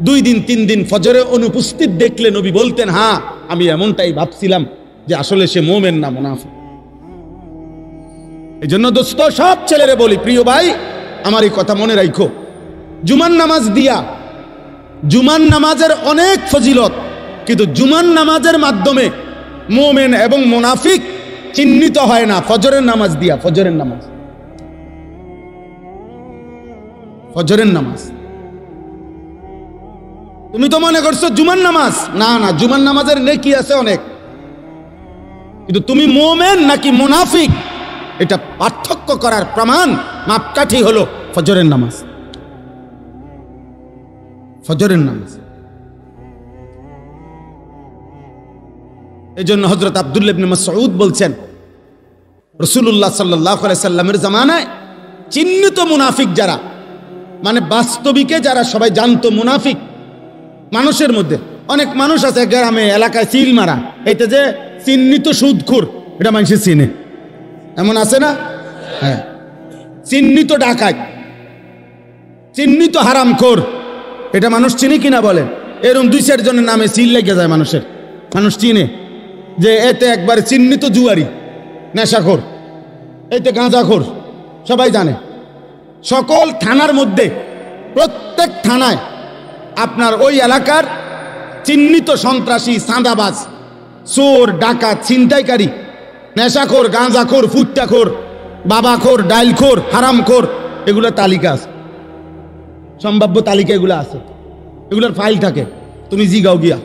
2 দিন 3 দিন ফজরে অনুপস্থিত দেখলে নবী বলতেন, হ্যাঁ আমি এমনটাই ভাবছিলাম যে আসলে সে মুমিন না মুনাফিক। এই জন্য দোস্ত, সব ছেলেরে বলি, প্রিয় ভাই আমার এই কথা মনে রাখো, জুমার নামাজ দিয়া, জুমার নামাজের অনেক ফজিলত, কিন্তু জুমার নামাজের মাধ্যমে মুমিন এবং মুনাফিক চিহ্নিত হয় না ফজরের নামাজ দিয়া। ফজরের নামাজ, ফজরের নামাজ, তুমি তো মনে করছো জুমার নামাজ, না না, জুমার নামাজের নেকি আছে অনেক, কিন্তু তুমি মুমিন নাকি মুনাফিক এটা পার্থক্য করার প্রমাণ, মাপকাঠি হলো ফজরের নামাজ। ফজরের নামাজ। এই জন্য হযরত আব্দুল্লাহ ইবনে মাসউদ বলছেন, রাসূলুল্লাহ সাল্লাল্লাহু আলাইহি সাল্লামের জামানায় চিহ্নিত মুনাফিক যারা, মানে বাস্তবিকে যারা সবাই জানতো মুনাফিক মানুষের মধ্যে, অনেক মানুষ আছে গ্রামে এলাকায় সিল মারা, এইটা যে চিহ্নিত সুদখোর, এটা মানুষের চিনে, এমন আছে না? হ্যাঁ, চিহ্নিত ডাকাত, চিহ্নিত হারামখোর, এটা মানুষ চিনি কিনা বলেন? এরকম 2-4 জনের নামে সিল লেগে যায় মানুষের, মানুষ চিনে যে এতে একবার চিহ্নিত জুয়ারি, নেশাখোর, এইতে গাঁজাখোর, সবাই জানে। সকল থানার মধ্যে, প্রত্যেক থানায় আপনার ওই এলাকার চিহ্নিত সন্ত্রাসী, চাঁদাবাজ, চোর, ডাকাত, ছিনতাইকারী, নেশাখোর, গাঁজাখোর, ফুট্টাখোর, বাবাখোর, ডাইলখোর, হারামখোর, এগুলোর তালিকা আছে, সম্ভাব্য তালিকা এগুলো আছে, এগুলোর ফাইল থাকে, তুমি জিগাও গিয়া।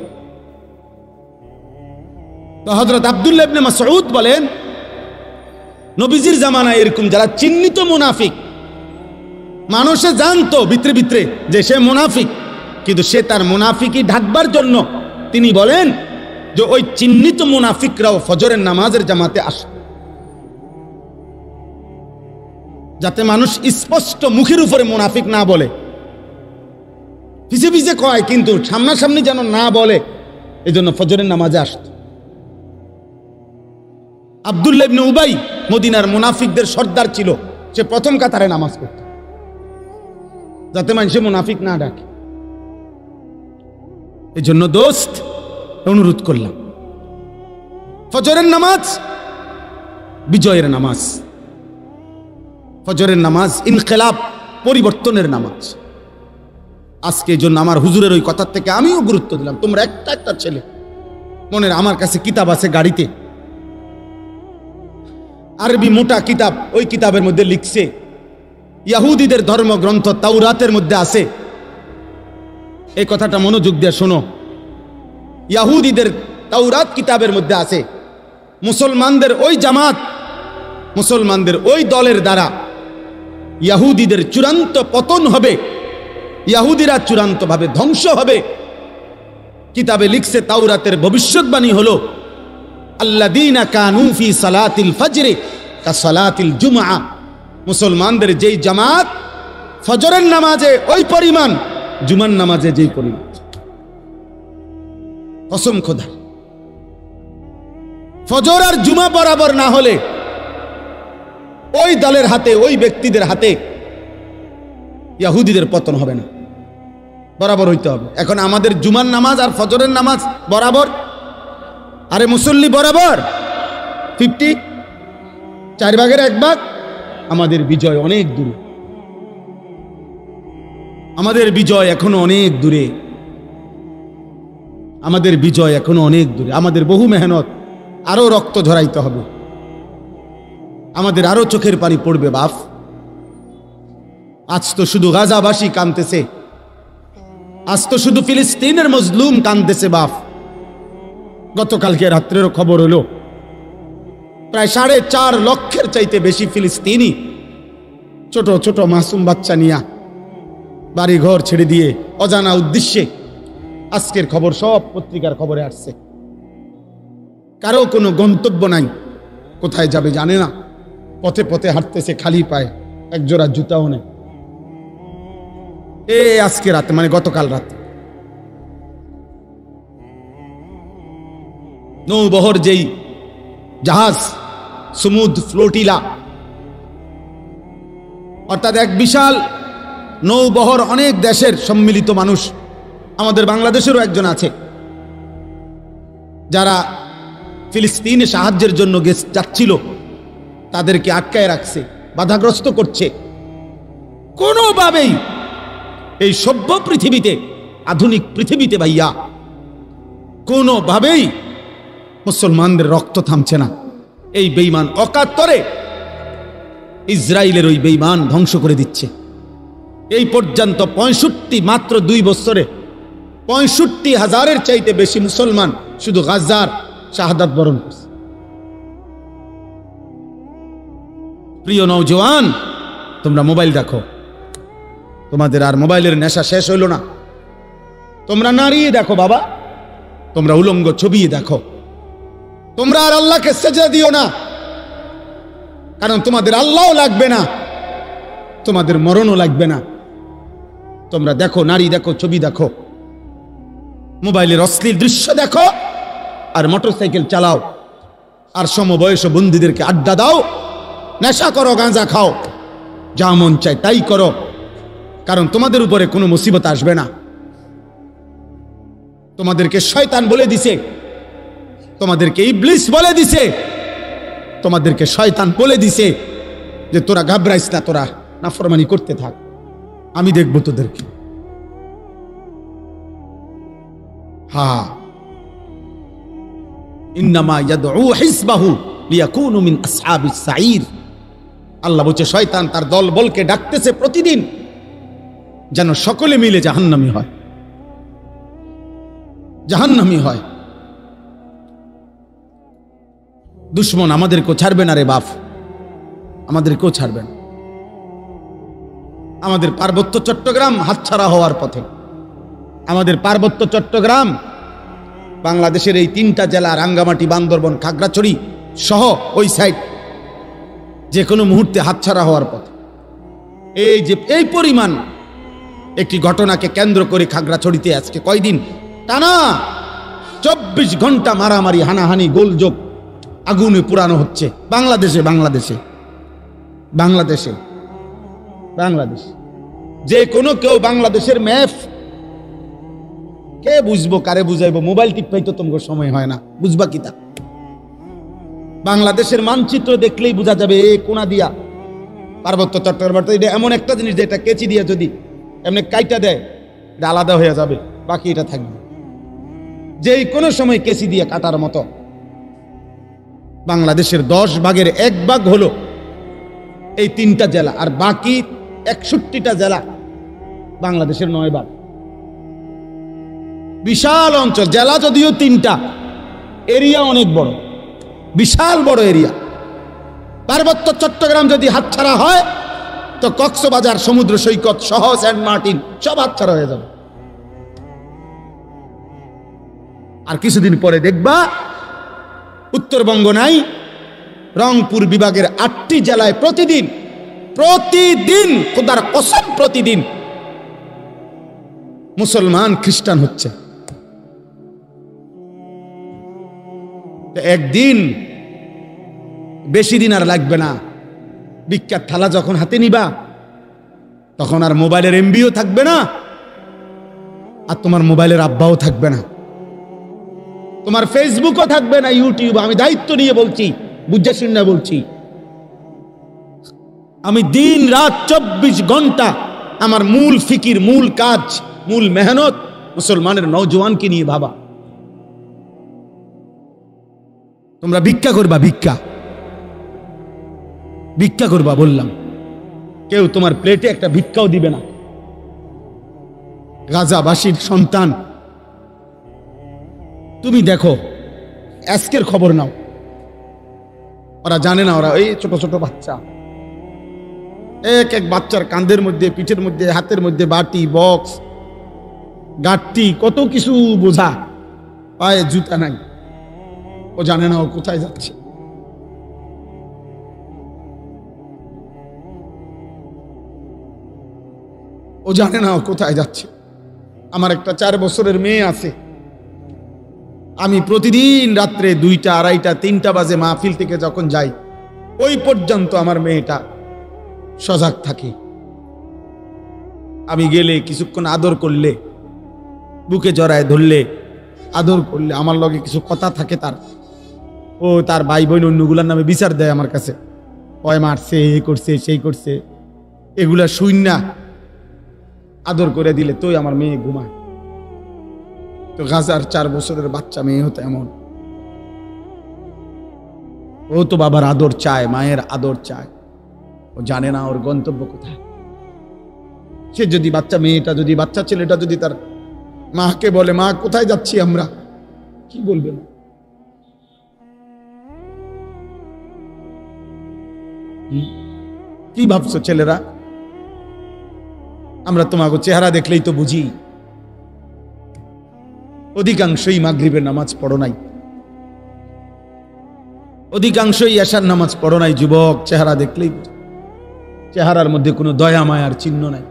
তো হযরত আব্দুল্লাহ ইবনে মাসউদ বলেন, নবীজির জামানায় এরকম যারা চিহ্নিত মুনাফিক, মানুষে জানতো ভিতরে ভিতরে যে সে মুনাফিক, কিন্তু সে তার মুনাফিকি ঢাকবার জন্য তিনি বলেন যে ওই চিহ্নিত মুনাফিকরাও ফজরের নামাজের জামাতে আসে, যাতে মানুষ স্পষ্ট মুখের উপরে মুনাফিক না বলে, পিছে পিছে কয় কিন্তু সামনাসামনি যেন না বলে, এই জন্য ফজরের নামাজে আসত। আব্দুল্লাহ ইবনে উবাই মদিনার মুনাফিকদের সর্দার ছিল, সে প্রথম কাতারে নামাজ পড়ত যাতে মানুষে মুনাফিক না ডাকে। এই জন্য দোস্ত অনুরোধ করলাম, ফজরের নামাজ বিজয়ের নামাজ, ফজরের নামাজ ইনকিলাব, পরিবর্তনের নামাজ। আজকে এই জন্য আমার হুজুরের ওই কথার থেকে আমিও গুরুত্ব দিলাম। তোমরা একটা একটা ছেলে, মনের আমার কাছে কিতাব আছে গাড়িতে, আরবি মোটা কিতাব, ওই কিতাবের মধ্যে লিখছে ইহুদিদের ধর্মগ্রন্থ তাওরাতের মধ্যে আছে, এই কথাটা মনোযোগ দিয়ে শোনো, ইহুদিদের তাওরাত কিতাবের মধ্যে আছে মুসলমানদের ওই জামাত, মুসলমানদের ওই দলের দ্বারা ইহুদিদের চূড়ান্ত পতন হবে, ইহুদিরা চূড়ান্তভাবে ধ্বংস হবে। কিতাবে লিখছে তাওরাতের ভবিষ্যৎবাণী হলো আল্লাযীনা কানু ফি সালাতিল ফজরি কাসালাতিল জুমআ, মুসলমানদের যেই জামাত ফজরের নামাজে ওই পরিমাণ, জুমার নামাজে যেই পরিমাণ। কসম খোদা, ফজর আর জুমা বরাবর না হলে ওই দলের হাতে, ওই ব্যক্তিদের হাতে ইহুদিদের পতন হবে না, বরাবর হইতে হবে। এখন আমাদের জুমার নামাজ আর ফজরের নামাজ বরাবর, আরে মুসল্লি বরাবর 50, 4 ভাগের 1 ভাগ। আমাদের বিজয় অনেক দূরে, আমাদের বিজয় এখনো অনেক দূরে, আমাদের বিজয় এখনো অনেক দূরে। আমাদের বহু মেহনত, আরো রক্ত ঝরাইতে হবে, আমাদের আরো চোখের পানি পড়বে বাপ। আজ তো শুধু গাজাবাসী কাঁদতেছে, আজ তো শুধু ফিলিস্তিনের মজলুম কাঁদতেছে বাপ। গতকালকে রাত্রেরও খবর হলো প্রায় 4.5 লক্ষের চাইতে বেশি ফিলিস্তিনি ছোট ছোট মাসুম বাচ্চা নিয়া বাড়ি ঘর ছেড়ে দিয়ে অজানা উদ্দেশ্যে, আজকের খবর সব পত্রিকার খবরে আসছে, কারো কোনো গন্তব্য নাই, কোথায় যাবে জানে না, পথে পথে হাঁটতেছে খালি পায়ে, একজোড়া জুতাও নেই। আজকে রাতে, মানে গতকাল রাতে নৌবহর যেই জাহাজ সমুদ ফ্লোটিলা, অর্থাৎ এক বিশাল নৌবহর, অনেক দেশের সম্মিলিত মানুষ, আমাদের বাংলাদেশেরও একজন আছে, যারা ফিলিস্তিনে সাহায্যের জন্য যাচ্ছিল, তাদেরকে আটকায় রাখছে, বাধাগ্রস্ত করছে। কোনোভাবেই এই সভ্য পৃথিবীতে, আধুনিক পৃথিবীতে ভাইয়া, কোনোভাবেই মুসলমানদের রক্ত থামছে না। এই বেঈমান অকাতরে ইসরায়েলের ওই বেঈমান ধ্বংস করে দিচ্ছে। এই পর্যন্ত 65, মাত্র 2 বছরে 65,000-এর চাইতে বেশি মুসলমান শুধু গাজার শাহাদাত বরণ করছে। প্রিয় নওজওয়ান, তোমরা মোবাইল দেখো, তোমাদের আর মোবাইলের নেশা শেষ হইল না। তোমরা নারী দেখো বাবা, তোমরা উলঙ্গ ছবি দেখো, তোমরা আর আল্লাহকে সেজদা দিও না, কারণ তোমাদের আল্লাহও লাগবে না, তোমাদের মরণও লাগবে না। তোমরা দেখো, নারী দেখো, ছবি দেখো, মোবাইলের অশ্লীল দৃশ্য দেখো, আর মোটরসাইকেল চালাও, আর সমবয়স বন্ধুদেরকে আড্ডা দাও, নেশা করো, গাঁজা খাও, যা মন চায় তাই করো, কারণ তোমাদের উপরে কোনো মুসিবত আসবে না। তোমাদেরকে শয়তান বলে দিছে, তোমাদেরকে ইবলিস বলে দিছে, তোমাদেরকে শয়তান বলে দিছে যে তোরা ঘাবড়াইস না, তোরা নাফরমানি করতে থাক, আমি দেখব তোদেরকে। হ্যাঁ, ইন্নামা ইয়াদউ হিজবাহু লিয়াকুনু মিন আসহাবিস সাঈর। আল্লাহ বলছে শয়তান তার দল বলকে ডাকতেছে প্রতিদিন যেন সকলে মিলে জাহান্নামী হয়, জাহান্নামী হয়। দুশ্মন আমাদেরকেও ছাড়বে না রে বাপ, আমাদেরকেও ছাড়বে না। আমাদের পার্বত্য চট্টগ্রাম হাতছাড়া হওয়ার পথে। আমাদের পার্বত্য চট্টগ্রাম বাংলাদেশের এই 3টা জেলা, রাঙ্গামাটি, বান্দরবন, খাগড়াছড়ি সহ ওই সাইড যে কোনো মুহূর্তে হাতছাড়া হওয়ার পথে। এই যে এই পরিমাণ একটি ঘটনাকে কেন্দ্র করে খাগড়াছড়িতে আজকে কয়দিন টানা 24 ঘন্টা মারামারি, হানাহানি, গোলযোগ, আগুনে পুরানো হচ্ছে বাংলাদেশে। বাংলাদেশে বাংলাদেশে বাংলাদেশ যে কোনো কেউ বাংলাদেশের ম্যাপ কে বুঝবো, কারে বুঝাইবো? মোবাইল টিপাই তো তোমার সময় হয় না, বুঝবা কি তা? বাংলাদেশের মানচিত্র দেখলেই বোঝা যাবে এই কোনা দিয়া পার্বত্য চট্টগ্রাম। এটা এমন একটা জিনিস যেটা কেচি দিয়া যদি এমনি কাইটা দেয় এটা আলাদা হয়ে যাবে, বাকি এটা থাকবে যেই কোনো সময় কেচি দিয়ে কাটার মতো। বাংলাদেশের 10 ভাগের 1 ভাগ হলো এই 3টা জেলা, আর বাকি 61টা জেলা বাংলাদেশের 9 ভাগ। বিশাল অঞ্চল, জেলা যদিও 3টা, এরিয়া অনেক বড়, বিশাল বড় এরিয়া। পার্বত্য চট্টগ্রাম যদি হাতছাড়া হয় তো কক্সবাজার সমুদ্র সৈকত সহ সেন্ট মার্টিন সব হাতছাড়া হয়ে যাবে। আর কিছুদিন পরে দেখবা উত্তরবঙ্গ নাই, রংপুর বিভাগের 8টি জেলায় প্রতিদিন খোদার কসম প্রতিদিন মুসলমান খ্রিস্টান হচ্ছে। একদিন, বেশি দিন আর লাগবে না, বিখ্যাত থালা যখন হাতে নিবা তখন আর মোবাইলের এমবিও থাকবে না, আর তোমার মোবাইলের আব্বাও থাকবে না, তোমার ফেসবুকও থাকবে না, ইউটিউব। আমি দায়িত্ব নিয়ে বলছি, বুঝে শুনে বলছি। আমি দিন রাত 24 ঘন্টা আমার মূল ফিকির, মূল কাজ, মূল মেহনত মুসলমানের নওজওয়ানকে নিয়ে ভাবা। তোমরা ভিক্ষা করবা, ভিক্ষা করবা বললাম, কেউ তোমার প্লেটে একটা ভিক্ষাও দিবে না। গাজাবাসীর সন্তান, তুমি দেখো আজকের খবর নাও, ওরা জানে না, ওরা এই ছোট ছোট বাচ্চা, এক এক বাচ্চার কাঁধের মধ্যে, পিঠের মধ্যে, হাতের মধ্যে বাটি, বক্স, গাঁটটি, কত কিছু বোঝা, পায়ে জুতা নাই। ও জানে না ও কোথায় যাচ্ছে। ও জানে না ও কোথায় যাচ্ছে। আমার একটা 4 বছরের মেয়ে আছে, আমি প্রতিদিন রাত্রে 2টা, 2:30, 3টা বাজে মাহফিল থেকে যখন যাই ওই পর্যন্ত আমার মেয়েটা সজাগ থাকে। আমি গেলে কিছুক্ষণ আদর করলে, বুকে জড়ায় ধরলে, আদর করলে, আমার লগে কিছু কথা থাকে তার, ও তার ভাই বোন অন্যগুলার নামে বিচার দেয় আমার কাছে, ওই মারছে, এই করছে, সেই করছে, এগুলা শুন না আদর করে দিলে তোই আমার মেয়ে ঘুমায়। তো গাজার 4 বছরের বাচ্চা মেয়ে হতো এমন, ও তো বাবার আদর চায়, মায়ের আদর চায়। ও জানে না ওর গন্তব্য কোথায়। সে যদি মেয়েটা যদি, বাচ্চা ছেলেটা যদি তার মাকে বলে, মা কোথায় যাচ্ছি আমরা, কি বলবেন? কি ভাবছো ছেলেরা? আমরা তোমাকে চেহারা দেখলেই তো বুঝি। অধিকাংশই মাগরিবের নামাজ পড়ো নাই, অধিকাংশই এশার নামাজ পড়ো নাই। যুবক, চেহারা দেখলেই চেহারার মধ্যে কোনো দয়া মায়ার চিহ্ন নাই।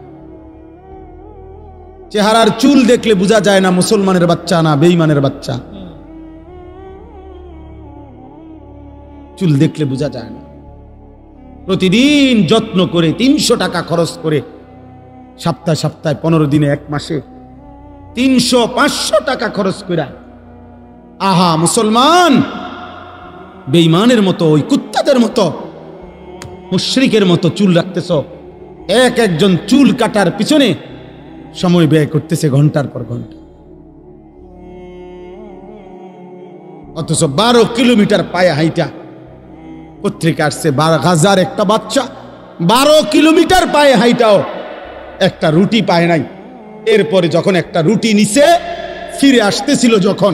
চেহারার চুল দেখলে বোঝা যায় না মুসলমানের বাচ্চা না বেঈমানের বাচ্চা। চুল দেখলে বোঝা যায় না। প্রতিদিন যত্ন করে 300 টাকা খরচ করে, সপ্তাহে সপ্তাহে 15 দিনে 1 মাসে 300-500 টাকা খরচ করে, আহা মুসলমান বেঈমানের মতো, ওই কুত্তাদের মতো, মুশরিকের মতো চুল রাখতেছ। একজন চুল কাটার পিছনে সময় ব্যয় করতেছে ঘন্টার পর ঘন্টা, অথচ 12 কিলোমিটার পায়ে হাইটা। পত্রিকা আসছে 12 হাজার একটা বাচ্চা 12 কিলোমিটার পায়ে হাইটাও একটা রুটি পায় নাই। এরপরে যখন একটা রুটি নিচে ফিরে আসতেছিল যখন,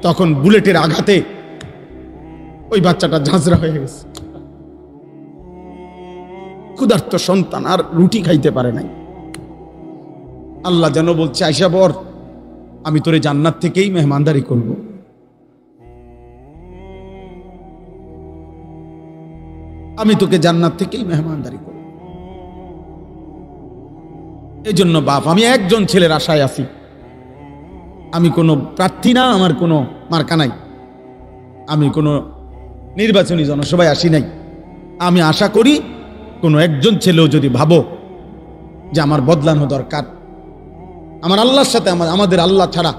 তখন বুলেটের আঘাতে ওই বাচ্চাটা ঝাঁঝরা হয়ে গেছে। ক্ষুধার্ত সন্তান আর রুটি খাইতে পারে নাই। আল্লাহ যেন বলছে, আয়সা বর, আমি তোরে জান্নাত থেকেই মেহমানদারি করব। আমি তোকে জান্নাত থেকেই মেহমানদারি করব। এই জন্য বাপ, আমি একজন ছেলের আশায় আছি। আমি কোনো প্রার্থী না, আমার কোনো মার্কা নাই, আমি কোনো নির্বাচনী জনসভায় আসি নাই। আমি আশা করি কোনো একজন ছেলেও যদি ভাবো যে আমার বদলানো দরকার, আমার আল্লাহর সাথে, আমাদের আল্লাহ ছাড়া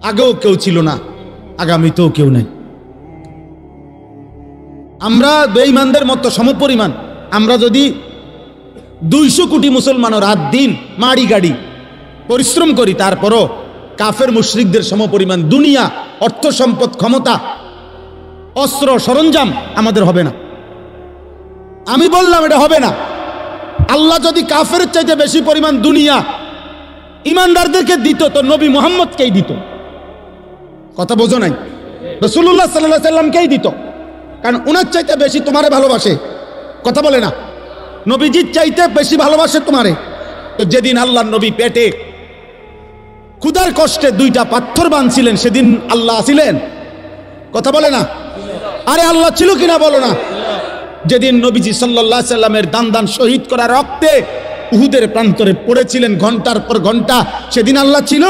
আগেও কেউ ছিল না, আগামীতেও কেউ নাই। আমরা বেঈমানদের মতো সমপরিমাণ। আমরা যদি 200 কোটি মুসলমানও রাত দিন মাড়ি গাড়ি পরিশ্রম করি, তারপরও কাফের মুশরিকদের সমপরিমাণ দুনিয়া, অর্থ সম্পদ, ক্ষমতা, অস্ত্র সরঞ্জাম আমাদের হবে না। আমি বললাম এটা হবে না। আল্লাহ যদি কাফের চাইতে বেশি পরিমাণ দুনিয়া ইমানদারদেরকে দিত, তো নবী মুহাম্মদকেই দিত। কথা বোঝো নাই? রাসূলুল্লাহ সাল্লাল্লাহু আলাইহি সাল্লামকেই দিত, কারণ উনার চাইতে বেশি তোমারে ভালোবাসে। কথা বলে না? নবীজির চাইতে বেশি ভালোবাসে তোমারে। তো যেদিন আল্লাহর নবী পেটে ক্ষুধার কষ্টে 2টা পাথর বাঁধছিলেন, সেদিন আল্লাহ ছিলেন? কথা বলে না? আরে আল্লাহ ছিল কিনা বলো না? যেদিন নবীজি সাল্লাল্লাহু আলাইহি সাল্লামের দান শহীদ করা রক্তে উহুদের প্রান্তরে পড়েছিলেন ঘন্টার পর ঘন্টা, সেদিন আল্লাহ ছিল?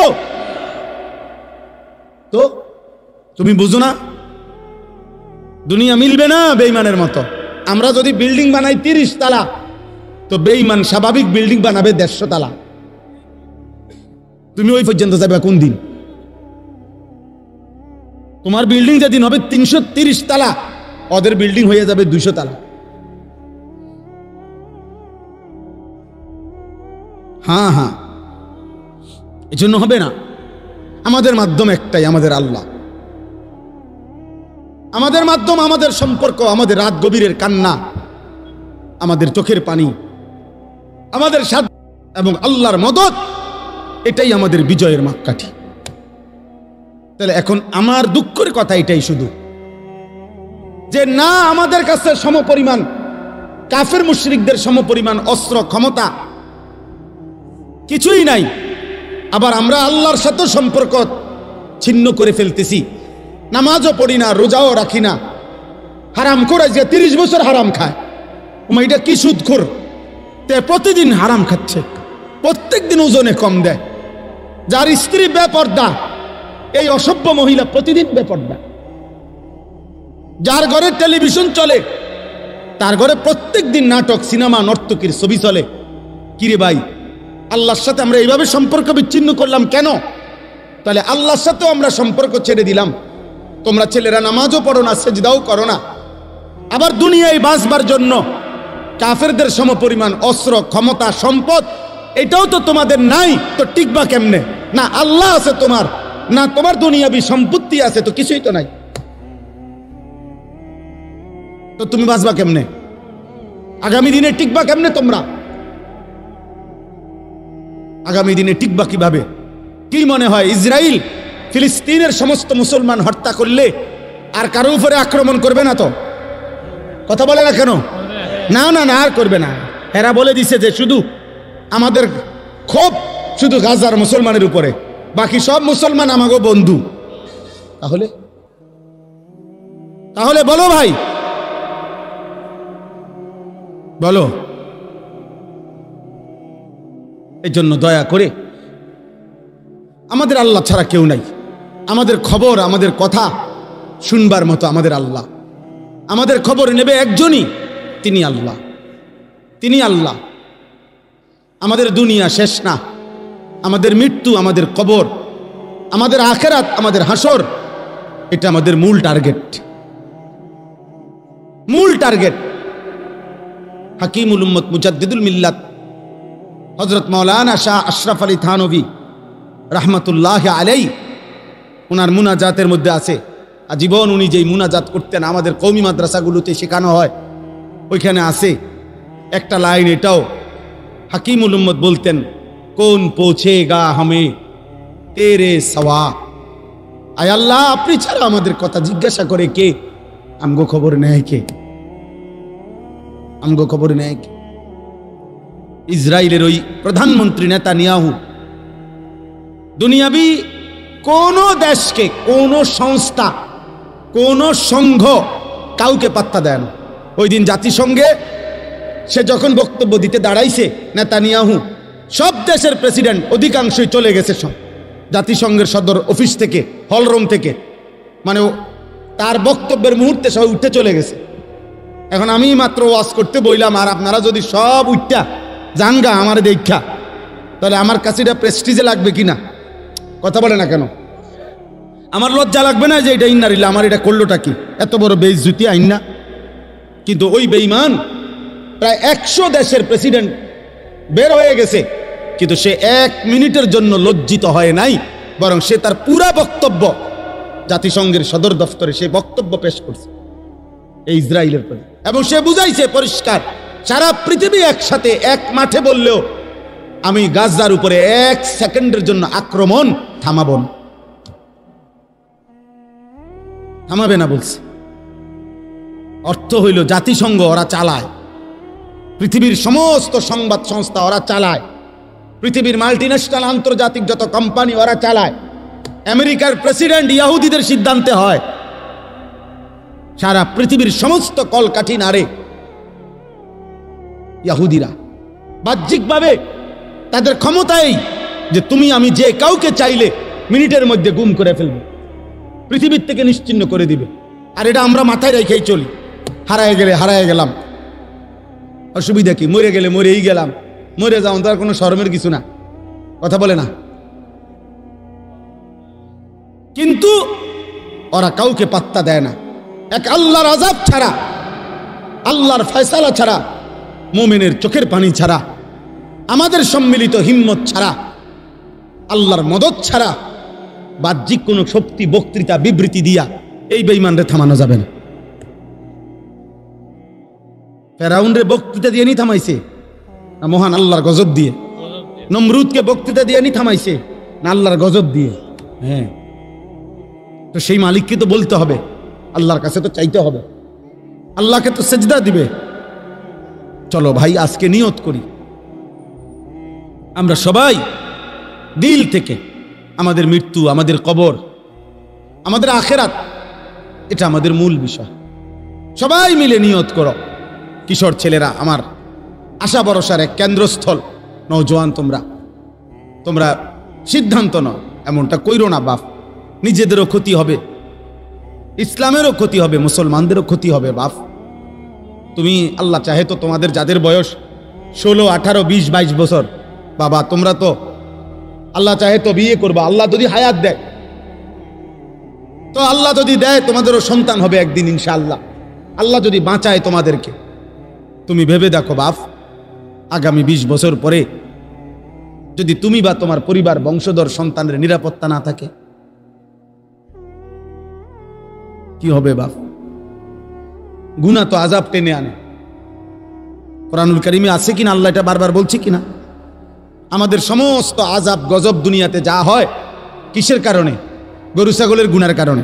তো তুমি বুঝো না? দুনিয়া মিলবে না বেঈমানের মতো। আমরা যদি বিল্ডিং বানাই 30 তলা, তো বেঈমান স্বাভাবিক বিল্ডিং বানাবে 150 তলা। তুমি ওই পর্যন্ত যাবে কোন দিন? তোমার বিল্ডিং যেদিন হবে 330 তলা, ওদের বিল্ডিং হয়ে যাবে 200 তলা। হ্যাঁ হ্যাঁ, এই জন্য হবে না। আমাদের মাধ্যম একটাই, আমাদের আল্লাহ। আমাদের মাধ্যম, আমাদের সম্পর্ক, আমাদের রাত গভীরের কান্না, আমাদের চোখের পানি, আমাদের সাথ এবং আল্লাহর মদদ, এটাই আমাদের বিজয়ের মাপকাঠি। তাহলে এখন আমার দুঃখের কথা এটাই শুধু, যে না আমাদের কাছে সমপরিমাণ কাফের মুশরিকদের সমপরিমাণ অস্ত্র ক্ষমতা কিছুই নাই। আবার আমরা আল্লাহর সাথে সম্পর্ক ছিন্ন করে ফেলতেছি। নামাজও পড়ি না, রোজাও রাখি না, হারাম করে যে 30 বছর হারাম খায়, এটা কি সুদখোর, তে প্রতিদিন হারাম খাচ্ছে, প্রত্যেক দিন ওজনে কম দেয়। যার স্ত্রী বেপর্দা, এই অসভ্য মহিলা প্রতিদিন বেপর্দা। যার ঘরে টেলিভিশন চলে, তার ঘরে প্রত্যেক দিন নাটক, সিনেমা, নর্তকীর ছবি চলে। কিরে ভাই, আল্লাহর সাথে আমরা এইভাবে সম্পর্ক বিচ্ছিন্ন করলাম কেন? তাহলে আল্লাহর সাথেও আমরা সম্পর্ক ছেড়ে দিলাম। তোমরা ছেলেরা নামাজও পড়ো না, সেজদাও করো না, আবার দুনিয়ায় বাঁচবার জন্য কাফেরদের সমপরিমাণ অস্ত্র ক্ষমতা সম্পদ এটাও তো তোমাদের নাই, তো টিকবা কেমনে? না আল্লাহ আছে তোমার, না তোমার দুনিয়াবি সম্পত্তি আছে, তো কিছুই তো নাই, তো তুমি বাঁচবা কেমনে? আগামী দিনে টিকবা কেমনে? তোমরা আগামী দিনে টিকবা কিভাবে? কি মনে হয় ইসরায়েল ফিলিস্তিনের সমস্ত মুসলমান হত্যা করলে আর কারো উপরে আক্রমণ করবে না? তো কথা বলে না কেন? না না না, আর করবে না। এরা বলে দিছে যে শুধু আমাদের ক্ষোভ শুধু গাজার মুসলমানের উপরে, বাকি সব মুসলমান আমাগো বন্ধু। তাহলে তাহলে বলো ভাই, বলো। এই জন্য দয়া করে আমাদের আল্লাহ ছাড়া কেউ নাই। আমাদের খবর, আমাদের কথা শুনবার মতো আমাদের আল্লাহ। আমাদের খবর নেবে একজনই, তিনি আল্লাহ। তিনি আল্লাহ। আমাদের দুনিয়া শেষ না, আমাদের মৃত্যু, আমাদের কবর, আমাদের আখিরাত, আমাদের হাসর, এটা আমাদের মূল টার্গেট। মূল টার্গেট। হাকিমুল উম্মত মুজাদ্দিদুল মিল্লাত হযরত মাওলানা শাহ আশরাফ আলী থানভী রাহমাতুল্লাহ আলাইহি, ওনার মুনাজাতের মধ্যে আছে, আজীবন উনি যেই মুনাজাত করতেন আমাদের কওমি মাদ্রাসাগুলোতে শেখানো হয়, ওইখানে আছে একটা লাইন, এটাও হাকিমুল উম্মত বলতেন, কোন পৌঁছেগা হামে তেরে সওয়া। আয় আল্লাহ, আপনি ছাড়া আমাদের কথা জিজ্ঞাসা করে কে? আমগো খবর নেয় কে? আমগো খবর নেয় কে? ইসরায়েলের ওই প্রধানমন্ত্রী নেতানিয়াহু দুনিয়াবি কোন দেশকে, কোন সংস্থা, কোন সংঘ কাউকে পাত্তা দেয় না। ওই দিন জাতিসংঘে সে যখন বক্তব্য দিতে দাঁড়াইছে নেতানিয়াহু, সব দেশের প্রেসিডেন্ট অধিকাংশই চলে গেছে সব জাতিসংঘের সদর অফিস থেকে, হলরুম থেকে, মানে তার বক্তব্যের মুহূর্তে সব উঠতে চলে গেছে। এখন আমি মাত্র ওয়াজ করতে বইলাম, আর আপনারা যদি সব উঠটা জানগা আমার দেখা, তাহলে আমার কাছে এটা প্রেস্টিজে লাগবে কিনা? কথা বলে না কেন? আমার লজ্জা লাগবে না যে এটা ইন্নারিল্লাহ, আমার এটা করলোটা কি? এত বড় বেইজ্জতি আইন না? কিন্তু ওই বেঈমান প্রায় 100 দেশের প্রেসিডেন্ট বের হয়ে গেছে, কিন্তু সে 1 মিনিটের জন্য লজ্জিত হয় নাই, বরং সে তার পুরা বক্তব্য জাতিসংঘের সদর দফতরে সে বক্তব্য পেশ করছে এই ইসরায়েলের প্রতি, এবং সে বুঝাইছে পরিষ্কার, সারা পৃথিবী একসাথে এক মাঠে বললেও আমি গাজার উপরে 1 সেকেন্ডের জন্য আক্রমণ থামাবো না, থামাবে না বলছে। অর্থ হইল জাতিসংঘ ওরা চালায়, পৃথিবীর সমস্ত সংবাদ সংস্থা ওরা চালায়, পৃথিবীর মাল্টিন্যাশনাল আন্তর্জাতিক যত কোম্পানি ওরা চালায়, আমেরিকার প্রেসিডেন্ট ইহুদিদের সিদ্ধান্তে হয়, সারা পৃথিবীর সমস্ত কলকাঠি নাড়ে ইহুদিরা। বাহ্যিকভাবে তাদের ক্ষমতাই যে তুমি আমি যে কাউকে চাইলে মিনিটের মধ্যে গুম করে ফেলবে, পৃথিবীর থেকে নিশ্চিহ্ন করে দিবে। আর এটা আমরা মাথায় রেখেই চলি, হারায় গেলে হারায় গেলাম, অসুবিধা কি? মরে গেলে মরেই গেলাম, মরে যাও, তার কোনো শরমের কিছু না। কথা বলে না? কিন্তু ওরা কাউকে পাত্তা দেয় না। এক আল্লাহর আযাব ছাড়া, আল্লাহর ফয়সালা ছাড়া, মুমিনের চোখের পানি ছাড়া, আমাদের সম্মিলিত হিম্মত ছাড়া, আল্লাহর মদদ ছাড়া, বাহ্যিক কোন শক্তি, বক্তৃতা, বিবৃতি দিয়া এই বেঈমানরে থামানো যাবে না। ফেরাউনরে বক্তৃতা দিয়ে নি থামাইছে না মহান আল্লাহর গজব দিয়ে? নমরুদকে বক্তৃতা দিয়ে নি থামাইছে না আল্লাহর গজব দিয়ে? হ্যাঁ, তো সেই মালিককে তো বলতে হবে, আল্লাহর কাছে তো চাইতে হবে, আল্লাহকে তো সেজদা দিবে। চলো ভাই, আজকে নিয়ত করি আমরা সবাই দিল থেকে আমাদের মৃত্যু, আমাদের কবর, আমাদের আখিরাত, এটা আমাদের মূল বিষয়। সবাই মিলে নিয়ত করো। কিশোর ছেলেরা, আমার আশা ভরসার এক কেন্দ্রস্থল নওজোয়ান, তোমরা সিদ্ধান্ত নাও, এমনটা কইরো না বাপ, নিজেদেরও ক্ষতি হবে, ইসলামেরও ক্ষতি হবে, মুসলমানদেরও ক্ষতি হবে। বাপ, তুমি আল্লাহ চাহে তো তোমাদের যাদের বয়স 16, 18, 20, 22 বছর, বাবা তোমরা তো আল্লাহ চাহে তো বিয়ে করবা, আল্লাহ যদি হায়াত দেয় তো, আল্লাহ যদি দেয় তোমাদেরও সন্তান হবে একদিন ইনশাআল্লাহ, আল্লাহ যদি বাঁচায় তোমাদেরকে। তুমি ভেবে দেখো বাপ, আগামী 20 বছর পরে যদি তুমি বা তোমার পরিবার, বংশধর, সন্তানের নিরাপত্তা না থাকে, কি হবে বাপ? গুনাহ তো আযাব টেনে আনে। কোরআনুল কারীমে আছে কিনা, আল্লাহ এটা বারবার বলছে কিনা, আমাদের সমস্ত আযাব গজব দুনিয়াতে যা হয় কিসের কারণে? গরু ছাগলের গুনার কারণে।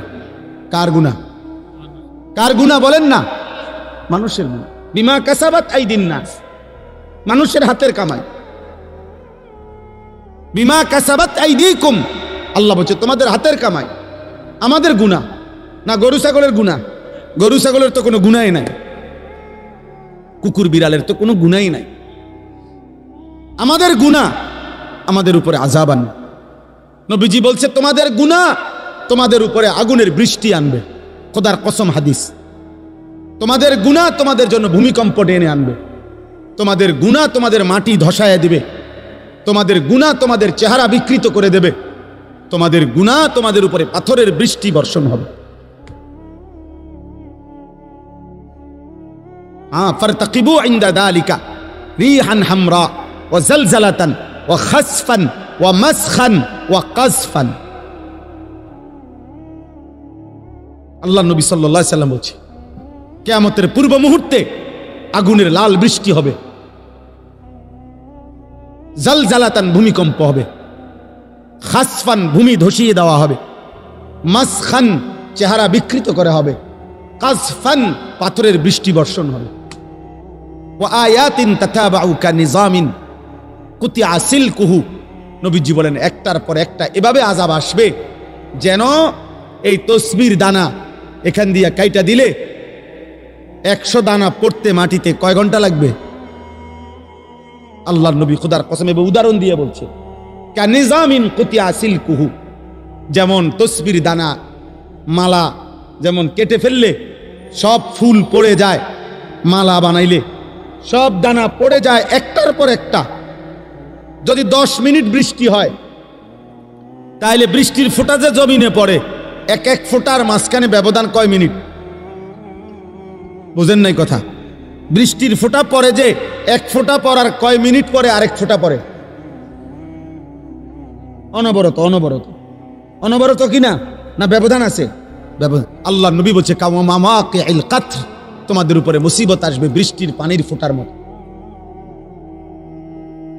কার গুনাহ? কার গুনাহ বলেন না? মানুষের গুনাহ। বিমা কাসাবাত আইদিন নাস, মানুষের হাতের কামাই। বিমা কাসাবাত আইদিকুম, আল্লাহ বলছে তোমাদের হাতের কামাই। আমাদের গুনাহ না গরু ছাগলের গুনাহ? গরু ছাগলের তো কোনো গুনাহই নাই, কুকুর বিড়ালের তো কোনো গুনাহই নাই। আমাদের গুনাহ আমাদের উপরে আযাব আনে। নবীজি বলছে তোমাদের গুনাহ তোমাদের উপরে আগুনের বৃষ্টি আনবে, খোদার কসম হাদিস। তোমাদের গুনাহ তোমাদের জন্য ভূমিকম্প টেনে আনবে, তোমাদের গুনাহ তোমাদের মাটি ধসায় দিবে, তোমাদের গুনাহ তোমাদের চেহারা বিকৃত করে দেবে, তোমাদের গুনাহ তোমাদের উপরে পাথরের বৃষ্টি বর্ষণ হবে। ফারতাকিবু ইনদা যালিকা রিহান হামরা ওয়া জালজালাতান ওয়া খাসফান ওয়া মাসখান ওয়া কাযফান। আল্লাহ নবী সাল্লাল্লাহু আলাইহি সাল্লাম বলছে কিয়ামতের পূর্ব মুহূর্তে আগুনের লাল বৃষ্টি হবে, জালজালাতান ভূমিকম্প হবে, খাসফান ভূমি ধসিয়ে দেওয়া হবে, মাসখান চেহারা বিকৃত করা হবে, কাযফান পাথরের বৃষ্টি বর্ষণ হবে। ওয়া আয়াতিন তাতাবাউ কানিজামিন কুতিয়া সিলকুহু। নবীজি বলেন একটার পর একটা এভাবে আযাব আসবে যেন এই তসবির দানা এখান দিয়ে কাইটা দিলে 100 দানা পড়তে মাটিতে কয় ঘন্টা লাগবে? আল্লাহর নবী খোদার কসম এভাবে উদাহরণ দিয়ে বলছে কানিজামিন কুতিয়া সিলকুহু, যেমন তসবির দানা মালা যেমন কেটে ফেললে সব ফুল পড়ে যায়, মালা বানাইলে সব দানা পড়ে যায় একটার পর একটা। যদি 10 মিনিট বৃষ্টি হয় তাহলে বৃষ্টির ফোঁটা যে জমিনে পড়ে এক এক ফোঁটার মাঝখানে ব্যবধান কয় মিনিট? বুঝেন নাই কথা? বৃষ্টির ফোঁটা পড়ে যে এক ফোঁটা পড়ার কয় মিনিট পরে আরেক ফোঁটা পড়ে? অনবরত অনবরত অনবরত কিনা না ব্যবধান আছে? ব্যবধান। আল্লাহ নবী বলছে কাওয়ামামাকিল কাতর, তোমাদের উপরে মুসিবত আসবে বৃষ্টির পানির ফোঁটার মতো,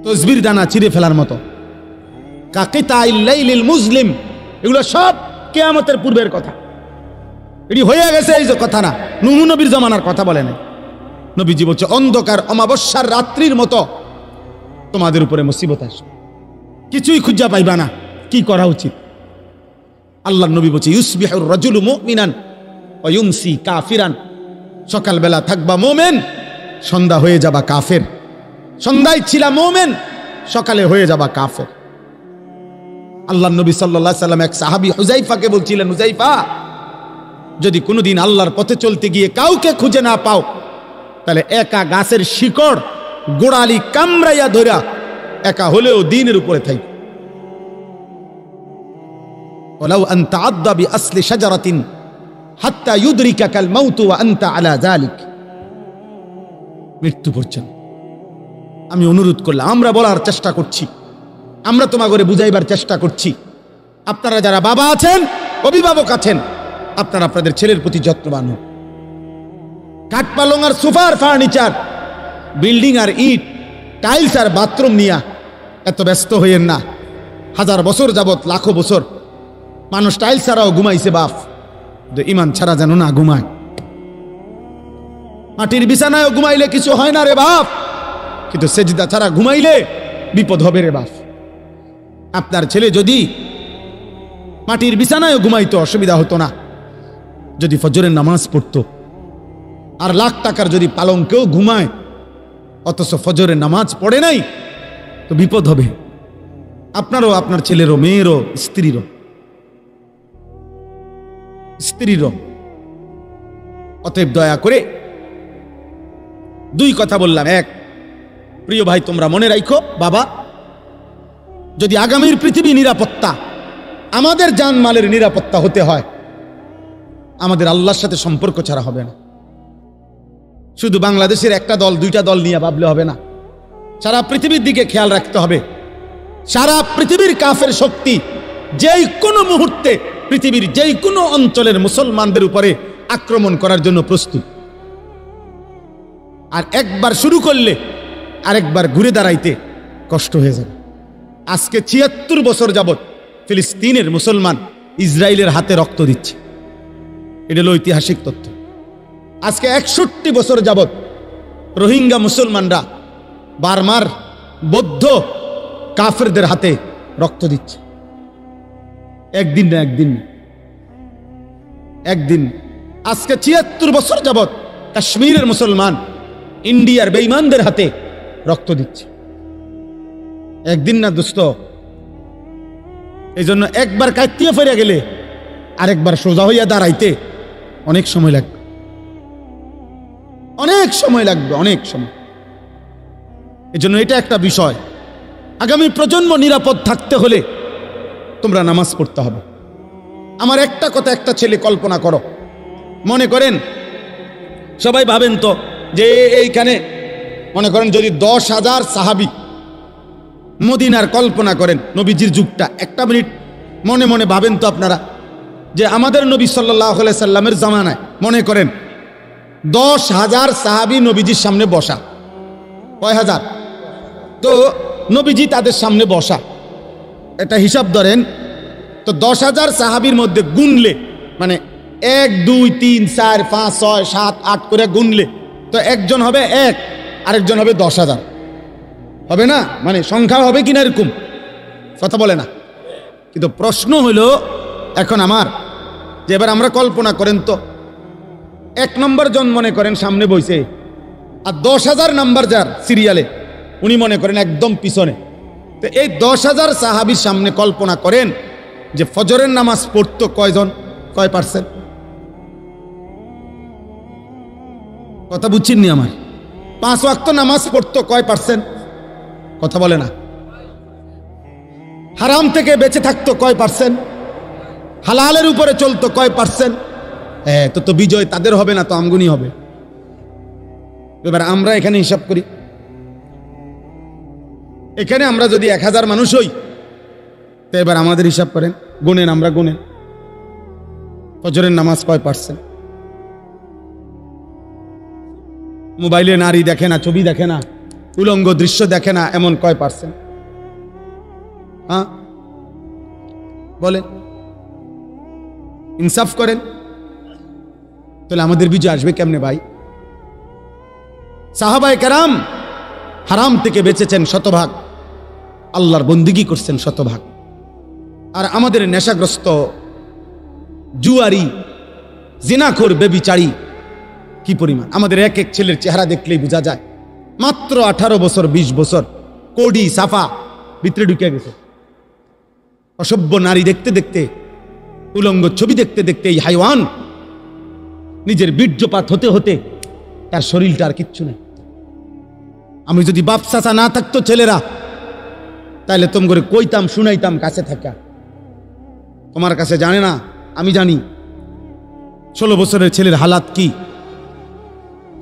তসবির দানা চিরে ফেলার মতো। কাকিতাইল লাইলিল মুজলিম, এগুলো সব কিয়ামতের পূর্বের কথা, এটি হয়ে গেছে এই যে কথা না, নূহ নবীর জামানার কথা বলে নাই। নবীজি বলছে অন্ধকার অমাবস্যার রাত্রির মতো তোমাদের উপরে মুসিবত আসবে, কিছুই খুঁজা পাইবা না, কি করা উচিত? আল্লাহ নবী বলছে ইউসবিহুর রাজুলু মুমিনান ওয়া ইউমসি কাফিরান, সকালবেলা থাকবা মুমিন, সন্ধ্যা হয়ে যাবা কাফের, সন্ধ্যায় ছিলা মুমিন, সকালে হয়ে যাবা কাফের। আল্লাহ নবী সাল্লাল্লাহু আলাইহি সাল্লাম এক সাহাবী হুযায়ফাকে বলছিলেন, হুযায়ফা যদি কোনোদিন আল্লাহর পথে চলতে গিয়ে কাউকে খুঁজে না পাও তাহলে একা গাছের শিকড় গোড়ালি কামড়াইয়া ধরা একা হলেও দ্বীনের উপরে থাকি। ওয়ালাউ আন তাআদ্দা বিআসলি শাজারাতিন হাত্তা ইউদরিকাকাল মাউত ওয়া আনতা আলা যালিক, মৃত্যু পর্যন্ত। আমি অনুরোধ করলাম, আমরা বলার চেষ্টা করছি, আমরা তোমাকে বুঝাইবার চেষ্টা করছি। আপনারা যারা বাবা আছেন, অভিভাবক আছেন, আপনারা আপনাদের ছেলের প্রতি যত্নবান হন। কাঠ পালং আর সোফার ফার্নিচার, বিল্ডিং আর ইট, টাইলস আর বাথরুম নিয়া এত ব্যস্ত হইয়েন না। 1000 বছর যাবত, লাখো বছর মানুষ টাইলস ছাড়াও ঘুমাইছে বাপ, ইমান ছাড়া যেন না ঘুমায়। মাটির বিছানায়ও ঘুমাইলে কিছু হয় না রে বাপ, কিন্তু সেজদা ছাড়া ঘুমাইলে বিপদ হবে রে বাপ। আপনার ছেলে যদি মাটির বিছানায়ও ঘুমাইতো অসুবিধা হতো না, যদি ফজরের নামাজ পড়তো। আর লাখ টাকার যদি পালঙ্কেও ঘুমায় অথচ ফজরের নামাজ পড়ে নাই, তো বিপদ হবে আপনারও, আপনার ছেলেরও, মেয়েরও, স্ত্রীরও। অতএব দয়া করে 2 কথা বললাম। এক, প্রিয় ভাই তোমরা মনে রাখো, বাবা যদি আগামীর পৃথিবী নিরাপত্তা, আমাদের জানমালের নিরাপত্তা হতে হয়, আমাদের আল্লাহর সাথে সম্পর্ক ছাড়া হবে না। শুধু বাংলাদেশের একটা দল 2টা দল নিয়ে ভাবলে হবে না, সারা পৃথিবীর দিকে খেয়াল রাখতে হবে। সারা পৃথিবীর কাফের শক্তি যেই কোনো মুহূর্তে পৃথিবীর যেই কোনো অঞ্চলের মুসলমানদের উপরে আক্রমণ করার জন্য প্রস্তুত। আর একবার শুরু করলে আরেকবার ঘুরে দাঁড়াইতে কষ্ট হয়ে যাবে। আজকে ৭৬ বছর যাবত ফিলিস্তিনের মুসলমান ইসরায়েলের হাতে রক্ত দিচ্ছে, এটা হলো ঐতিহাসিক তথ্য। আজকে ৬১ বছর যাবত রোহিঙ্গা মুসলমানরা বার্মার বৌদ্ধ কাফেরদের হাতে রক্ত দিচ্ছে। একদিন না একদিন। আজকে ৭৬ বছর যাবত কাশ্মীরের মুসলমান ইন্ডিয়ার বেঈমানদের হাতে রক্ত দিচ্ছে। একদিন না দোস্ত, এই জন্য একবার কাটিয়ে ফিরে গেলে আরেকবার সোজা হইয়া দাঁড়াইতে অনেক সময় লাগবে, অনেক সময় লাগবে, অনেক সময়। এই জন্য এটা একটা বিষয়, আগামী প্রজন্ম নিরাপদ থাকতে হলে তোমরা নামাজ পড়তে হবে। আমার একটা কথা, একটা ছেলে কল্পনা করো, মনে করেন সবাই ভাবেন তো যে এইখানে মনে করেন যদি 10,000 সাহাবী মদিনার কল্পনা করেন নবীজির যুগটা, একটা মিনিট মনে মনে ভাবেন তো আপনারা যে আমাদের নবী সাল্লাল্লাহু আলাইহি সাল্লামের জামানায় মনে করেন 10,000 সাহাবী নবীজির সামনে বসা, কয় হাজার? তো নবীজি তাদের সামনে বসা, এটা হিসাব ধরেন তো 10,000 সাহাবীর মধ্যে গুনলে মানে 1 2 3 4 5 6 7 8 করে গুনলে তো একজন হবে 1, আরেকজন হবে 10,000, হবে না? মানে সংখ্যা হবে কিনা এরকম কথা বলে না। কিন্তু প্রশ্ন হলো এখন আমার যে এবার আমরা কল্পনা করেন তো 1 নম্বর জন মনে করেন সামনে বইছে, আর 10,000 নাম্বার যার সিরিয়ালে উনি মনে করেন একদম পিছনে। তো এই 10,000 সাহাবীর সামনে কল্পনা করেন যে ফজরের নামাজ পড়তো কয়জন, কয় পার্সেন্ট? কথা বুঝছেননি আমার? 5 ওয়াক্ত নামাজ পড়তো কয় পার্সেন্ট? কথা বলে না। হারাম থেকে বেঁচে থাকতো কয় পার্সেন্ট? হালালের উপরে চলতো কয় পার্সেন্ট? তো বিজয় তাদের হবে না, তো আমগুনি হবে। এবার আমরা এখানে হিসাব করি, এখানে আমরা যদি 1000 মানুষ হই তো এবার আমাদের হিসাব করেন, গুনেন, আমরা গুনেন ফজরের নামাজ কয় পার্সেন্ট? মোবাইলে নারী দেখে না, ছবি দেখে না, উলঙ্গ দৃশ্য দেখে না, এমন কয় পার্সেন্ট? হ্যাঁ বলেন, ইনসাফ করেন। তাহলে আমাদের বিজয় আসবে কেমনে ভাই? সাহাবায়ে কেরাম হারাম থেকে বেঁচেছেন শতভাগ, আল্লাহর বন্দেগী করছেন শতভাগ। আর আমাদের নেশাগ্রস্ত জুয়ারি জিনাখোর বেবিচারী কি পরিমাণ! আমাদের এক এক ছেলের চেহারা দেখলেই বোঝা যায় মাত্র 18 বছর 20 বছর, কোডি সাফা ভিতরে ঢুকে গেছে। অসভ্য নারী দেখতে দেখতে, উলঙ্গ ছবি দেখতে দেখতে এই হাইওয়ান নিজের বীর্যপাত হতে হতে তার শরীরটা আর কিচ্ছু নেই। আমি যদি বাপ চাচা না থাকতো ছেলেরা, তাহলে তোম করে কইতাম, শুনাইতাম কাছে থাকা। তোমার কাছে জানে না, আমি জানি। 16 বছরের ছেলের হালাত কি,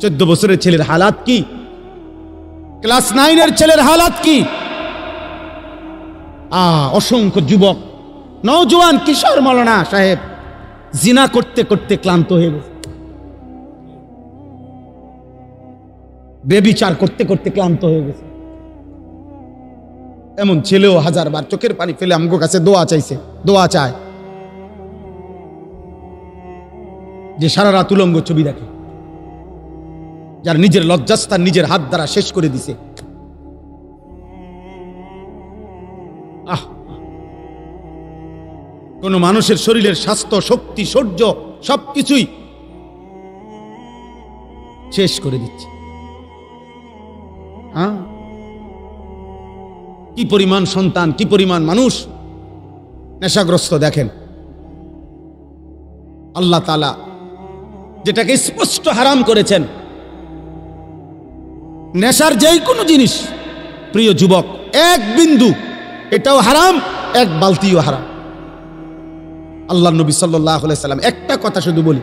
14 বছরের ছেলের হালাত কি, ক্লাস 9-এর ছেলের হালাত কি। অসংখ্য যুবক নওজোয়ান কিশোর মৌলানা সাহেব জিনা করতে করতে ক্লান্ত হয়ে গেছে, বেবিচার করতে করতে ক্লান্ত হয়ে গেছে। এমন ছেলেও 1000 বার চোখের পানি ফেলে আমগো কাছে দোয়া চাইছে, দোয়া চায় যে সারা রাত উলঙ্গ ছবি দেখে, যার নিজের লজ্জাস্থান নিজের হাত দ্বারা শেষ করে দিছে। কোন মানুষের শরীরের স্বাস্থ্য, শক্তি, শৌর্য সবকিছুই শেষ করে দিচ্ছে। কি পরিমাণ সন্তান, কি পরিমাণ মানুষ নেশাগ্রস্ত দেখেন। আল্লাহ তাআলা যেটাকে স্পষ্ট হারাম করেছেন, নেশার যেই কোনো জিনিস প্রিয় যুবক, 1 বিন্দু এটাও হারাম, 1 বালতিও হারাম। আল্লাহ নবী সাল্লাল্লাহু আলাইহি সাল্লাম একটা কথা শুধু বলি,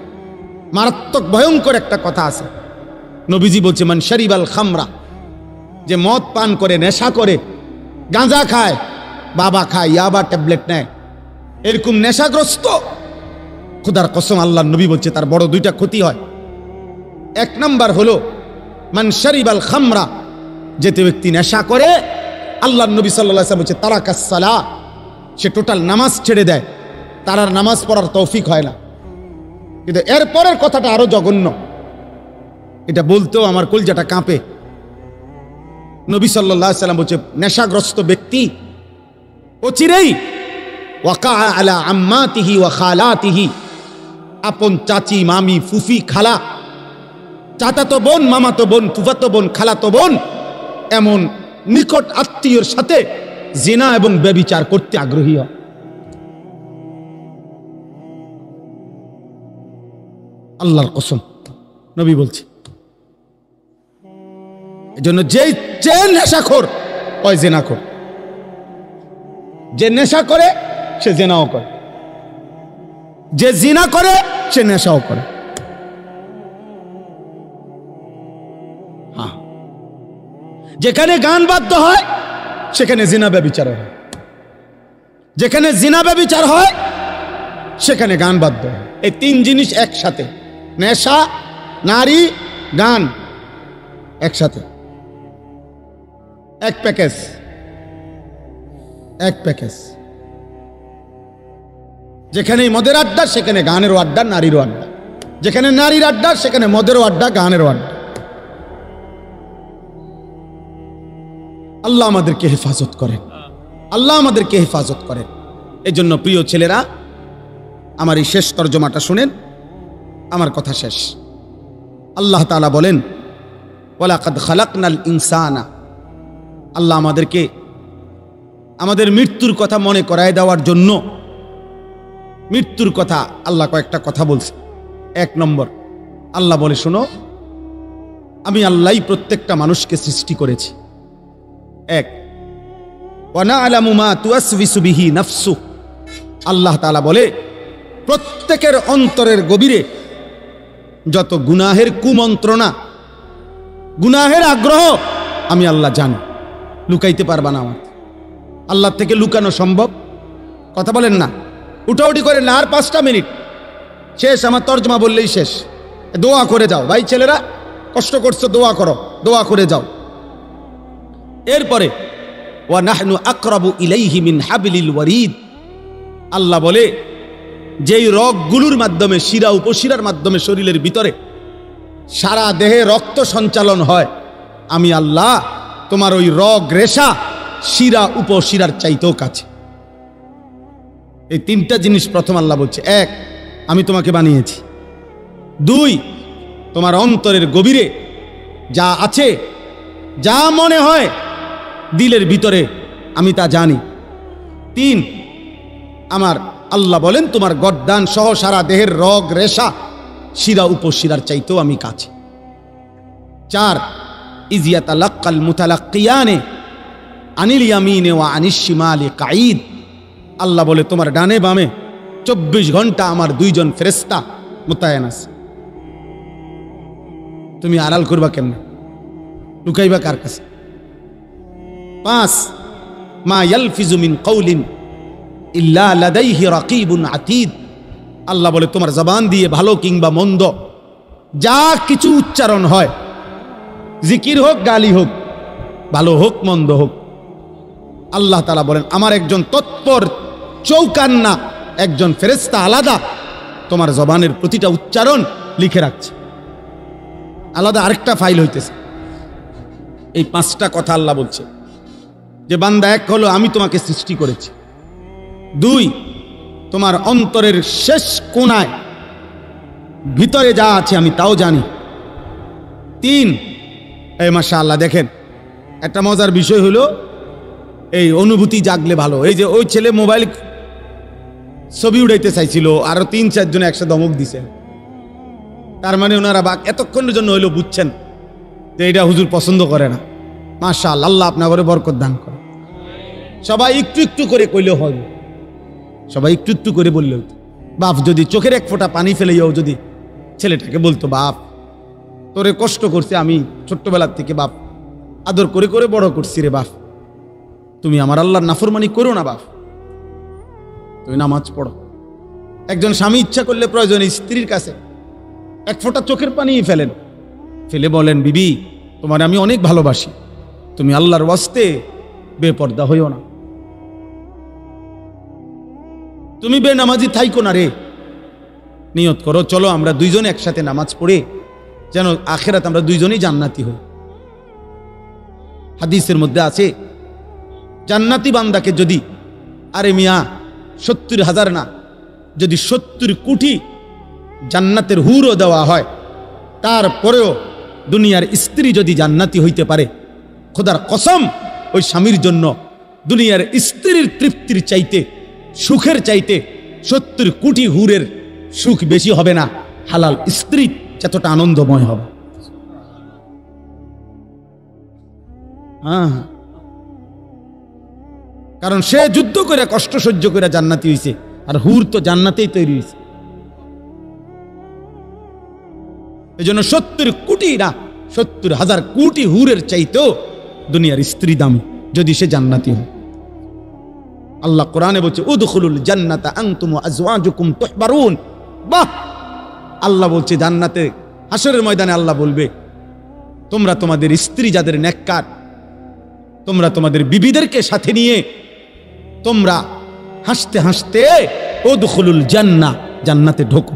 মারাত্মক ভয়ঙ্কর একটা কথা আছে। নবীজি বলছে মান শারিবাল খামরা, যে মদ পান করে, নেশা করে, গাঁজা খায়, বাবা খায়, ইয়াবা ট্যাবলেট নেয়, এরকম নেশাগ্রস্ত, খোদার কসম আল্লাহ নবী বলছে তার বড় 2টা ক্ষতি হয়। 1 নাম্বার হলো মান শারিবাল খামরা, যেতে ব্যক্তি নেশা করে, আল্লাহ নবী সাল্লাল্লাহু আলাইহি ওয়াসাল্লাম বলছে তারাকাস সালাহ, সে টোটাল নামাজ ছেড়ে দেয়, তার আর নামাজ পড়ার তৌফিক হয় না। কিন্তু এরপরের কথাটা আরো জঘন্য, এটা বলতেও আমার কলজাটা কাঁপে। নবী সাল্লাল্লাহু আলাইহি ওয়াসাল্লাম বলছে নেশাগ্রস্ত ব্যক্তি অচিরেই ওয়াকা আলা আম্মাতিহি ওয়া খালাতিহি, আপন চাচি, মামি, ফুফি, খালা, চাচাতো বোন, মামাতো বোন, ফুফাতো বোন, খালাতো বোন, এমন নিকট আত্মীয়র সাথে জিনা এবং ব্যভিচার করতে আগ্রহী হয়। আল্লাহর কসম নবী বলছে। এজন্য যে নেশাখোর ওই জিনাখোর, যে নেশা করে সে জিনাও করে, যে জিনা করে সে নেশাও করে। হ্যাঁ, যেখানে গান বাদ্য হয় সেখানে জিনা ব্যভিচার হয়, যেখানে জিনা ব্যভিচার হয় সেখানে গান বাদ্য হয়। এই তিন জিনিস একসাথে, নেশা, নারী, গান একসাথে, এক প্যাকেজ, এক প্যাকেজ। যেখানে মদের আড্ডা সেখানে গানেরও আড্ডা, নারীরও আড্ডা। যেখানে নারীর আড্ডা সেখানে মদেরও আড্ডা, গানেরও আড্ডা। আল্লাহ আমাদেরকে হেফাজত করেন, আল্লাহ আমাদেরকে হেফাজত করেন। এই জন্য প্রিয় ছেলেরা, আমার এই শেষ তর্জমাটা শুনেন, আমার কথা শেষ। আল্লাহ তাআলা বলেন, ওয়ালাকাদ খালাকনাল ইনসানা, আল্লাহ আমাদেরকে আমাদের মৃত্যুর কথা মনে করায় দেওয়ার জন্য, মৃত্যুর কথা আল্লাহ কয়েকটা কথা বলছে। এক নম্বর, আল্লাহ বলে, শোনো, আমি আল্লাহই প্রত্যেকটা মানুষকে সৃষ্টি করেছি। এক, ওয়া না'লামু মা তুওয়াসবিসু বিহি নাফসু, আল্লাহ তাআলা বলে প্রত্যেকের অন্তরের গভীরে যত গুনাহের কুমন্ত্রণা, গুনাহের আগ্রহ আমি আল্লাহ জানি, লুকাইতে পারবা না। আমার আল্লাহ থেকে লুকানো সম্ভব? কথা বলেন না, উঠাউঠি করেন না। আর 5টা মিনিট শেষ, আমার তর্জমা বললেই শেষ। দোয়া করে যাও ভাই, ছেলেরা কষ্ট করছো, দোয়া করো, দোয়া করে যাও। এরপরে ওয়া নাহনু আকরাবু ইলাইহি মিন হাবলিল ওয়ারিদ, আল্লাহ বলে যেই রগগুলোর মাধ্যমে, শিরা উপশিরার মাধ্যমে শরীরের ভিতরে সারা দেহে রক্ত সঞ্চালন হয়, আমি আল্লাহ তোমার ওই রগ রেশা শিরা উপশিরার চাইতেও কাছে। এই 3টা জিনিস প্রথম আল্লাহ বলছে। 1, আমি তোমাকে বানিয়েছি। 2, তোমার অন্তরের গভীরে যা আছে, যা মনে হয় দিলের ভিতরে, আমি তা জানি। 3, আমার আল্লাহ বলেন তোমার গর্দান সহ সারা দেহের রগ রেশা শিরা উপশিরার চাইতেও আমি কাছে। 4, ইয ইয়াতালাক্কাল মুতালাক্কিয়ানে আনিল ইয়ামিনে ওয়া আনিশ শিমালি কাঈদ, আল্লাহ বলে তোমার ডানে বামে 24 ঘন্টা আমার 2জন ফেরেশতা মোতায়েন আছে। তুমি আড়াল করবা কেমনে, লুকাইবা কার কাছে? 5, মা ইয়ালফিজু মিন কওলিন ইল্লা লাদাইহি রাকিবুন আতীদ, আল্লাহ বলে তোমার জবান দিয়ে ভালো কিংবা মন্দ যা কিছু উচ্চারণ হয়, জিকির হোক, গালি হোক, ভালো হোক, মন্দ হোক, আল্লাহ তাআলা বলেন আমার একজন তৎপর চৌকান্না, একজন ফেরেশতা আলাদা তোমার জবানের প্রতিটা উচ্চারণ লিখে রাখছে। আলাদা আরেকটা ফাইল হইতেছে। এই 5টা কথা আল্লাহ বলছে যে বান্দা, 1 হলো আমি তোমাকে সৃষ্টি করেছি। 2, তোমার অন্তরের শেষ কোণায় ভিতরে যা আছে আমি তাও জানি। 3, এই মাশাআল্লাহ দেখেন, একটা মজার বিষয় হলো এই অনুভূতি জাগলে ভালো। এই যে ওই ছেলে মোবাইল ছবি উঠাইতে চাইছিল, আরো 3-4 জন একসাথে ধমক দিছে। তার মানে ওনারা এতক্ষণের জন্য হইলো বুঝছেন যে এটা হুজুর পছন্দ করে না। মাশাআল্লাহ, আল্লাহ আপনার ঘরে বরকত দান করে। সবাই একটু একটু করে কইলেও হবে, সবাই একটু একটু করে বললে হতো। বাপ যদি চোখের এক ফোঁটা পানি ফেলেও যদি ছেলেটাকে বলতো, বাপ তোরে কষ্ট করছে, আমি ছোট্টবেলার থেকে বাপ আদর করে করে বড় করছি রে বাপ, তুমি আমার আল্লাহর নাফরমানি করো না বাপ, তুমি নামাজ পড়ো। একজন স্বামী ইচ্ছা করলে প্রয়োজনে স্ত্রীর কাছে 1 ফোঁটা চোখের পানি ফেলেন, ফেলে বলেন, বিবি তোমার আমি অনেক ভালোবাসি, তুমি আল্লাহর ওয়াস্তে বেপর্দা হইও না, তুমি বেনামাজি থাইকো না রে। নিয়ত করো, চলো আমরা 2জন একসাথে নামাজ পড়ে যেন আখিরাত আমরা 2জনই জান্নাতি হই। হাদিসের মধ্যে আছে, জান্নাতি বান্দাকে যদি, আরে মিয়া 70,000 না, যদি 70 কোটি জান্নাতের হুরও দেওয়া হয়, তারপরেও দুনিয়ার স্ত্রী যদি জান্নাতি হইতে পারে, খোদার কসম ওই স্বামীর জন্য দুনিয়ার স্ত্রীর তৃপ্তির চাইতে, সুখের চাইতে 70 কোটি হুরের সুখ বেশি হবে না। হালাল স্ত্রী যতটা আনন্দময় হবে। হ্যাঁ, কারণ সে যুদ্ধ করে কষ্ট সহ্য করে জান্নাতি হইছে, আর হুর তো জান্নাতেই তৈরি হয়েছে। এই জন্য 70 কোটি না 70,000 কোটি হুরের চাইতেও দুনিয়ার স্ত্রী দামি, যদি সে জান্নাতি হয়। আল্লাহ কোরআনে বলছে উদখুলুল জান্নাতা আনতুম ওয়া আজওয়াজুকুম তুহবারুন। বাহ, আল্লাহ বলছে জান্নাতে হাসরের ময়দানে আল্লাহ বলবে তোমরা তোমাদের স্ত্রী যাদের নেককার, তোমরা তোমাদের বিবিদেরকে সাথে নিয়ে তোমরা হাসতে হাসতে উদখুলুল জান্নাহ, জান্নাতে ঢোকো,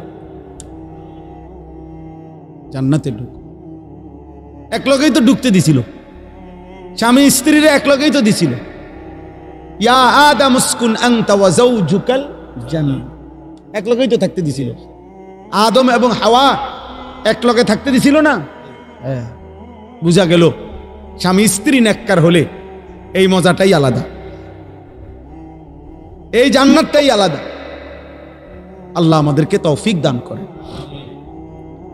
জান্নাতে ঢোকো। এক লগেই তো ঢুকতে দিছিল, স্বামী স্ত্রীর এক লগেই তো দিছিল। ইয়া আদম উসকুন আনতা ওয়া যাওজুকাল জান্নাহ, এক লগেই তো থাকতে দিছিল। আদম এবং হাওয়া এক লগে থাকতে দিছিল না? হ্যাঁ, বুঝা গেল স্বামী স্ত্রী নেককার হলে এই মজাটাই আলাদা, এই জান্নাতটাই আলাদা। আল্লাহ আমাদেরকে তৌফিক দান করে।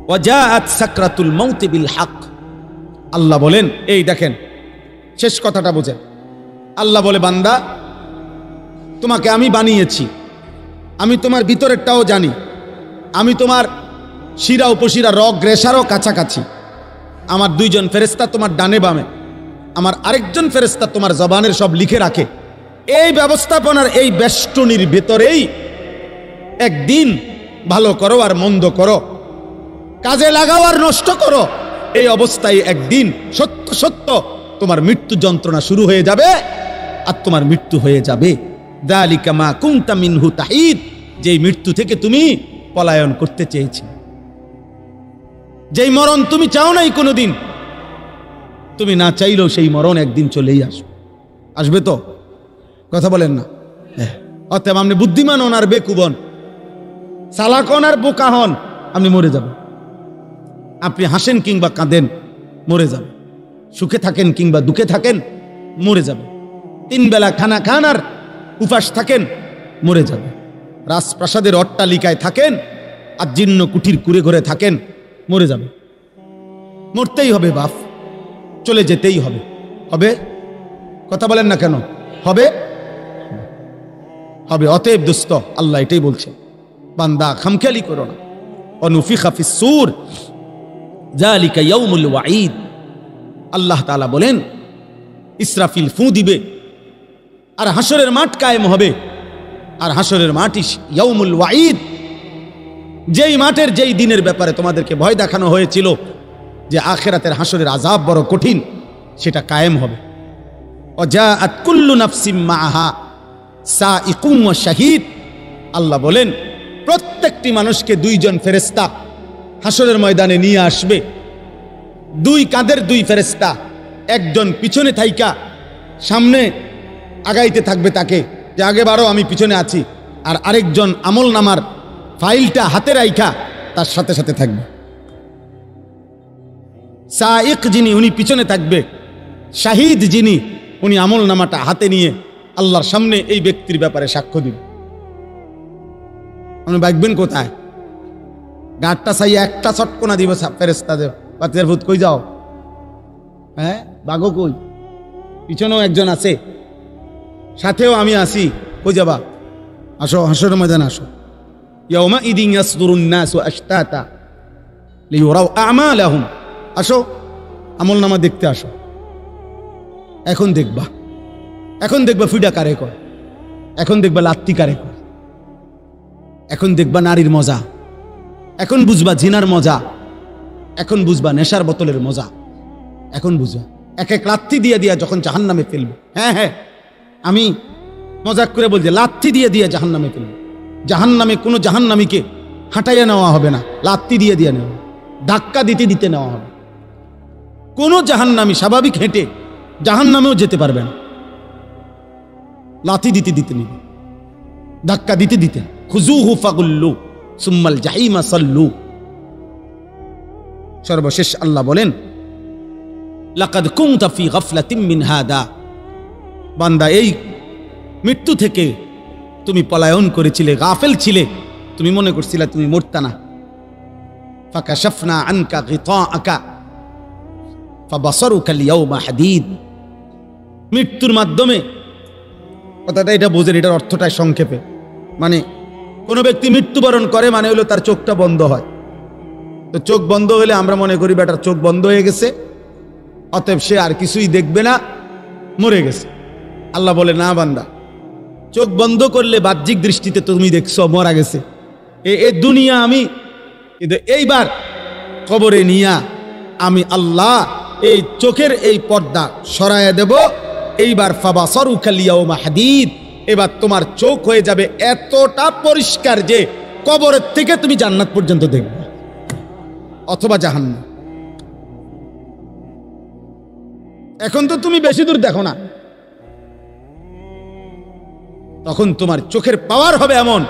ওয়াজাআত সাকরাতুল মাউত বিল হক। আল্লাহ বলেন, এই দেখেন শেষ কথাটা বোঝেন। আল্লাহ বলে বান্দা তোমাকে আমি বানিয়েছি, আমি তোমার ভিতরেরটাও জানি, আমি তোমার শিরা উপশিরা রগ রেশারও কাছাকাছি। আমার 2 জন ফেরেশতা তোমার ডানে বামে, আমার আরেকজন ফেরেশতা তোমার জবানের সব লিখে রাখে। এই ব্যবস্থাপনার এই বেষ্টনীর ভেতরেই একদিন ভালো করো আর মন্দ করো, কাজে লাগাও আর নষ্ট করো, এই অবস্থায় একদিন সত্য সত্য তোমার মৃত্যু যন্ত্রণা শুরু হয়ে যাবে আর তোমার মৃত্যু হয়ে যাবে। যালিকা মা কুনতা মিনহু তাহিদ, যেই মৃত্যু থেকে তুমি পলায়ন করতে চেয়েছিলে, যেই মরণ তুমি চাও নাই কোনোদিন, তুমি না চাইলেও সেই মরণ একদিন চলেই আসবে। আসবে তো? কথা বলেন না? অতএব আপনি বুদ্ধিমান হন আর বেকুব হন, চালাক হন আর বোকা হন, আপনি মরে যাবেন। আপনি হাসেন কিংবা কাঁদেন, মরে যাবেন। সুখে থাকেন কিংবা দুঃখে থাকেন, মরে যাবেন। 3 বেলা খানা খান আর উপাস থাকেন, মরে যাবেন। রাজপ্রাসাদের অট্টালিকায় থাকেন আর জীর্ণ কুঠির কুড়ে ঘরে থাকেন, মরে যাবে। মরতেই হবে বাপ, চলে যেতেই হবে। হবে? কথা বলেন না কেন? হবে হবে। অতএব দোস্ত, আল্লাহ এটাই বলছে, বান্দা খামখেয়ালি করো না। অনুফিখা ফিস সূর যালিকা ইয়াউমুল ওয়াঈদ। আল্লাহ তাআলা বলেন ইসরাফিল ফু দিবে আর হাসরের মাঠ কায়েম হবে। আর হাসরের মাঠই ইয়াউমুল ওয়াঈদ, যেই মাঠের যেই দিনের ব্যাপারে তোমাদেরকে ভয় দেখানো হয়েছিল যে আখিরাতের হাসরের আযাব বড় কঠিন, সেটা কায়েম হবে। ওয়াজাআত কুল্লু নাফসিম মাআহা সাইকুম ওয়া শাহীদ। আল্লাহ বলেন প্রত্যেকটি মানুষকে 2 জন ফেরেশতা হাসরের ময়দানে নিয়ে আসবে। 2 কাঁধের 2 ফেরেশতা, একজন পিছনে থাইকা সামনে আগাইতে থাকবে তাকে, যে আগে বারো আমি পিছনে আছি, আর আরেকজন আমল নামার ফাইলটা হাতে রাইখা তার সাথে সাথে থাকবে। সাইক যিনি, উনি পিছনে থাকবে। শাহিদ যিনি, উনি আমল নামাটা হাতে নিয়ে আল্লাহর সামনে এই ব্যক্তির ব্যাপারে সাক্ষ্য দিবে। আপনি ভাববেন কোথায়? গাঁটটা চাই একটা চটকোনা দিব ফেরেশতা দেব, বাতের ভূত কই যাও? হ্যাঁ, বাঘও কই? পিছনেও একজন আছে, সাথেও আমি আছি, কই যাবা? আসো, হাসরের ময়দানে আসো। ইয়াউমা ইদিন ইয়াসদুরুন নাসু আশতাতা লিইউরাউ আমালাহুম। আসো, আমল নামা দেখতে আসো। এখন দেখবা, এখন দেখবা ফিডা কারে কয়, এখন দেখবা লাত্তি কারে কয়, এখন দেখবা নারীর মজা, এখন বুঝবা জিনার মজা, এখন বুঝবা নেশার বোতলের মজা, এখন বুঝবা। এক এক লাত্তি দিয়ে দিয়া যখন জাহান্নামে ফেলবে। হ্যাঁ হ্যাঁ, আমি মজাক করে বলছি, লাত্তি দিয়ে দিয়ে জাহান্নামে ফেলবে। জাহান্নামে কোনো জাহান্নামীকে হাঁটাইয়া নেওয়া হবে না, লাত্তি দিয়ে দিয়ে নেওয়া, ধাক্কা দিতে দিতে নেওয়া হবে। কোনো জাহান্নামী স্বাভাবিক হেঁটে জাহান্নামেও যেতে পারবে না, লাথি দিতে দিতে নিবে, ধাক্কা দিতে দিতে। খুযূহু ফাগুল্লু সুম্মাল জাহিমা সাল্লু। সর্বশেষ আল্লাহ বলেন লাকাদ কুনতা ফি গাফলাতিন মিন হাদা। বান্দা, এই মৃত্যু থেকে তুমি পলায়ন করেছিলে, গাফেল ছিলে, তুমি মনে করছিলে তুমি মরতা না, ফাকাশাফনা আনকা গিতাআকা ফাবাসারুকা আল-ইয়াওমা হাদীদ। মৃত্যুর মাধ্যমে, কথাটা এটা বোঝেন, এটার অর্থটা সংক্ষেপে, মানে কোনো ব্যক্তি মৃত্যুবরণ করে মানে হলো তার চোখটা বন্ধ হয়। তো চোখ বন্ধ হলে আমরা মনে করি বেটার চোখ বন্ধ হয়ে গেছে, অতএব সে আর কিছুই দেখবে না, মরে গেছে। আল্লাহ বলে, না বান্দা, চোখ বন্ধ করলে বাহ্যিক দৃষ্টিতে তুমি দেখছো মরা গেছে, এই দুনিয়া আমি, কিন্তু এইবার কবরে নিয়া আমি আল্লাহ এই চোখের এই পর্দা সরাইয়া দেব। এইবার ফাবাসারুকা আল-ইয়াওমা হাদীদ, এবার তোমার চোখ হয়ে যাবে এতটা পরিষ্কার যে কবরের থেকে তুমি জান্নাত পর্যন্ত দেখবে অথবা জাহান্নাম। এখন তো তুমি বেশি দূর দেখো না, তখন তোমার চোখের পাওয়ার হবে এমন,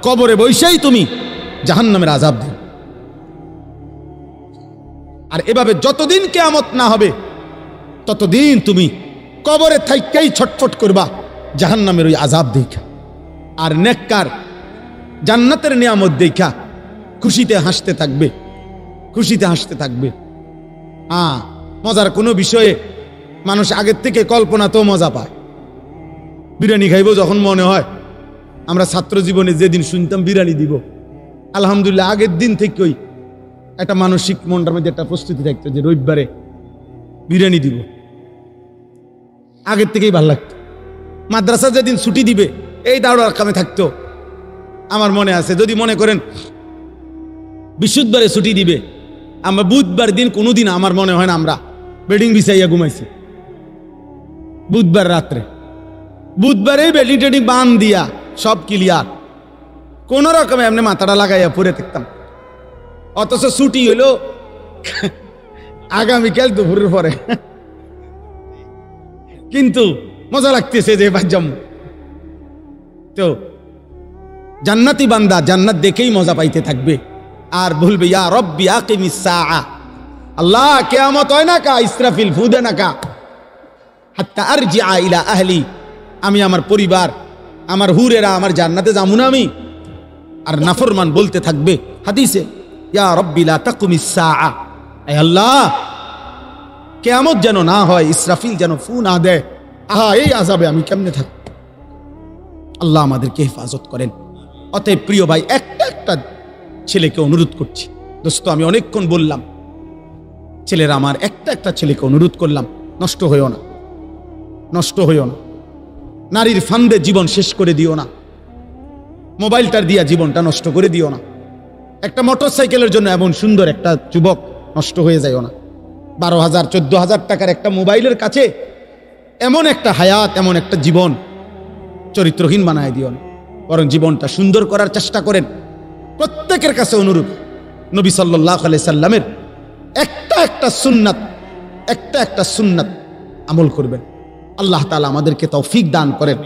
কবরে বসেই তুমি জাহান্নামের আযাব দেবে। আর এভাবে যতদিন কিয়ামত না হবে ততদিন তুমি কবরে থাইকেই ছটফট করবা জাহান্নামের ওই আযাব দেখা। আর নেককার জান্নাতের নিয়ামত দেখা খুশিতে হাসতে থাকবে, খুশিতে হাসতে থাকবে। মজার কোনো বিষয়ে মানুষ আগের থেকে কল্পনা তো মজা পায়। বিরিয়ানি খাইব যখন মনে হয়, আমরা ছাত্র জীবনে যেদিন শুনতাম বিরিয়ানি দিব, আলহামদুলিল্লাহ আগের দিন থেকে ওই একটা মানসিক মনটার মধ্যে একটা প্রস্তুতি থাকতো যে রবিবারে বিরিয়ানি দিব, আগের থেকেই ভালো লাগতো। মাদ্রাসা যেদিন ছুটি দিবে এই দাঁড়ার কামে থাকতো। আমার মনে আছে, যদি মনে করেন বৃহস্পতিবারে ছুটি দিবে, আমরা বুধবার দিন কোনোদিন আমার মনে হয় না আমরা বেডিং বিছাইয়া ঘুমাইছি। বুধবার রাত্রে, বুধবারে বেডিং টেডিং বান দিয়া সব ক্লিয়ার, কোন রকমে এমনি মাথাটা লাগাইয়া পড়ে থাকতাম। অথচ ছুটি হইল আগামীকাল দুপুরের পরে, কিন্তু মজা লাগতেছে যে বাজ্জাম। তো জান্নাতি বান্দা জান্নাত দেখেই মজা পাইতে থাকবে আর বলবে, ইয়া রব্বি আকিমিস সাআ, আল্লাহ কিয়ামত হয় না কা, ইসরাফিল ফু দে না কা, হাত্তা আরজিআ ইলা আহলি, আমি আমার পরিবার, আমার হুরেরা, আমার জান্নাতে যাবো না আমি। আর নাফরমান বলতে থাকবে হাদিসে, ইয়া রব্বি লা তাকুমিস সাআ, আয় আল্লাহ কিয়ামত যেন না হয়, ইসরাফিল যেন ফু না দেয়, আহা এই আযাবে আমি কেমনে থাকব। আল্লাহ আমাদেরকে হেফাজত করেন। অতএব প্রিয় ভাই, একটা ছেলেকে অনুরোধ করছি, দোস্ত আমি অনেকক্ষণ বললাম, ছেলেরা আমার একটা ছেলেকে অনুরোধ করলাম, নষ্ট হইও না, নষ্ট হইও না। নারীর ফান্দে জীবন শেষ করে দিও না, মোবাইলটার দিয়া জীবনটা নষ্ট করে দিও না। একটা মোটর সাইকেলের জন্য এমন সুন্দর একটা যুবক নষ্ট হয়ে যায়ও না। 12,000 14,000 টাকার একটা মোবাইলের কাছে এমন একটা হায়াত, এমন একটা জীবন চরিত্রহীন বানায় দিও না, বরং জীবনটা সুন্দর করার চেষ্টা করেন। প্রত্যেকের কাছে অনুরোধ, নবী সাল্লাল্লাহু আলাইহি সাল্লামের একটা সুন্নাত আমল করবেন। আল্লাহ তাআলা আমাদেরকে তৌফিক দান করেন।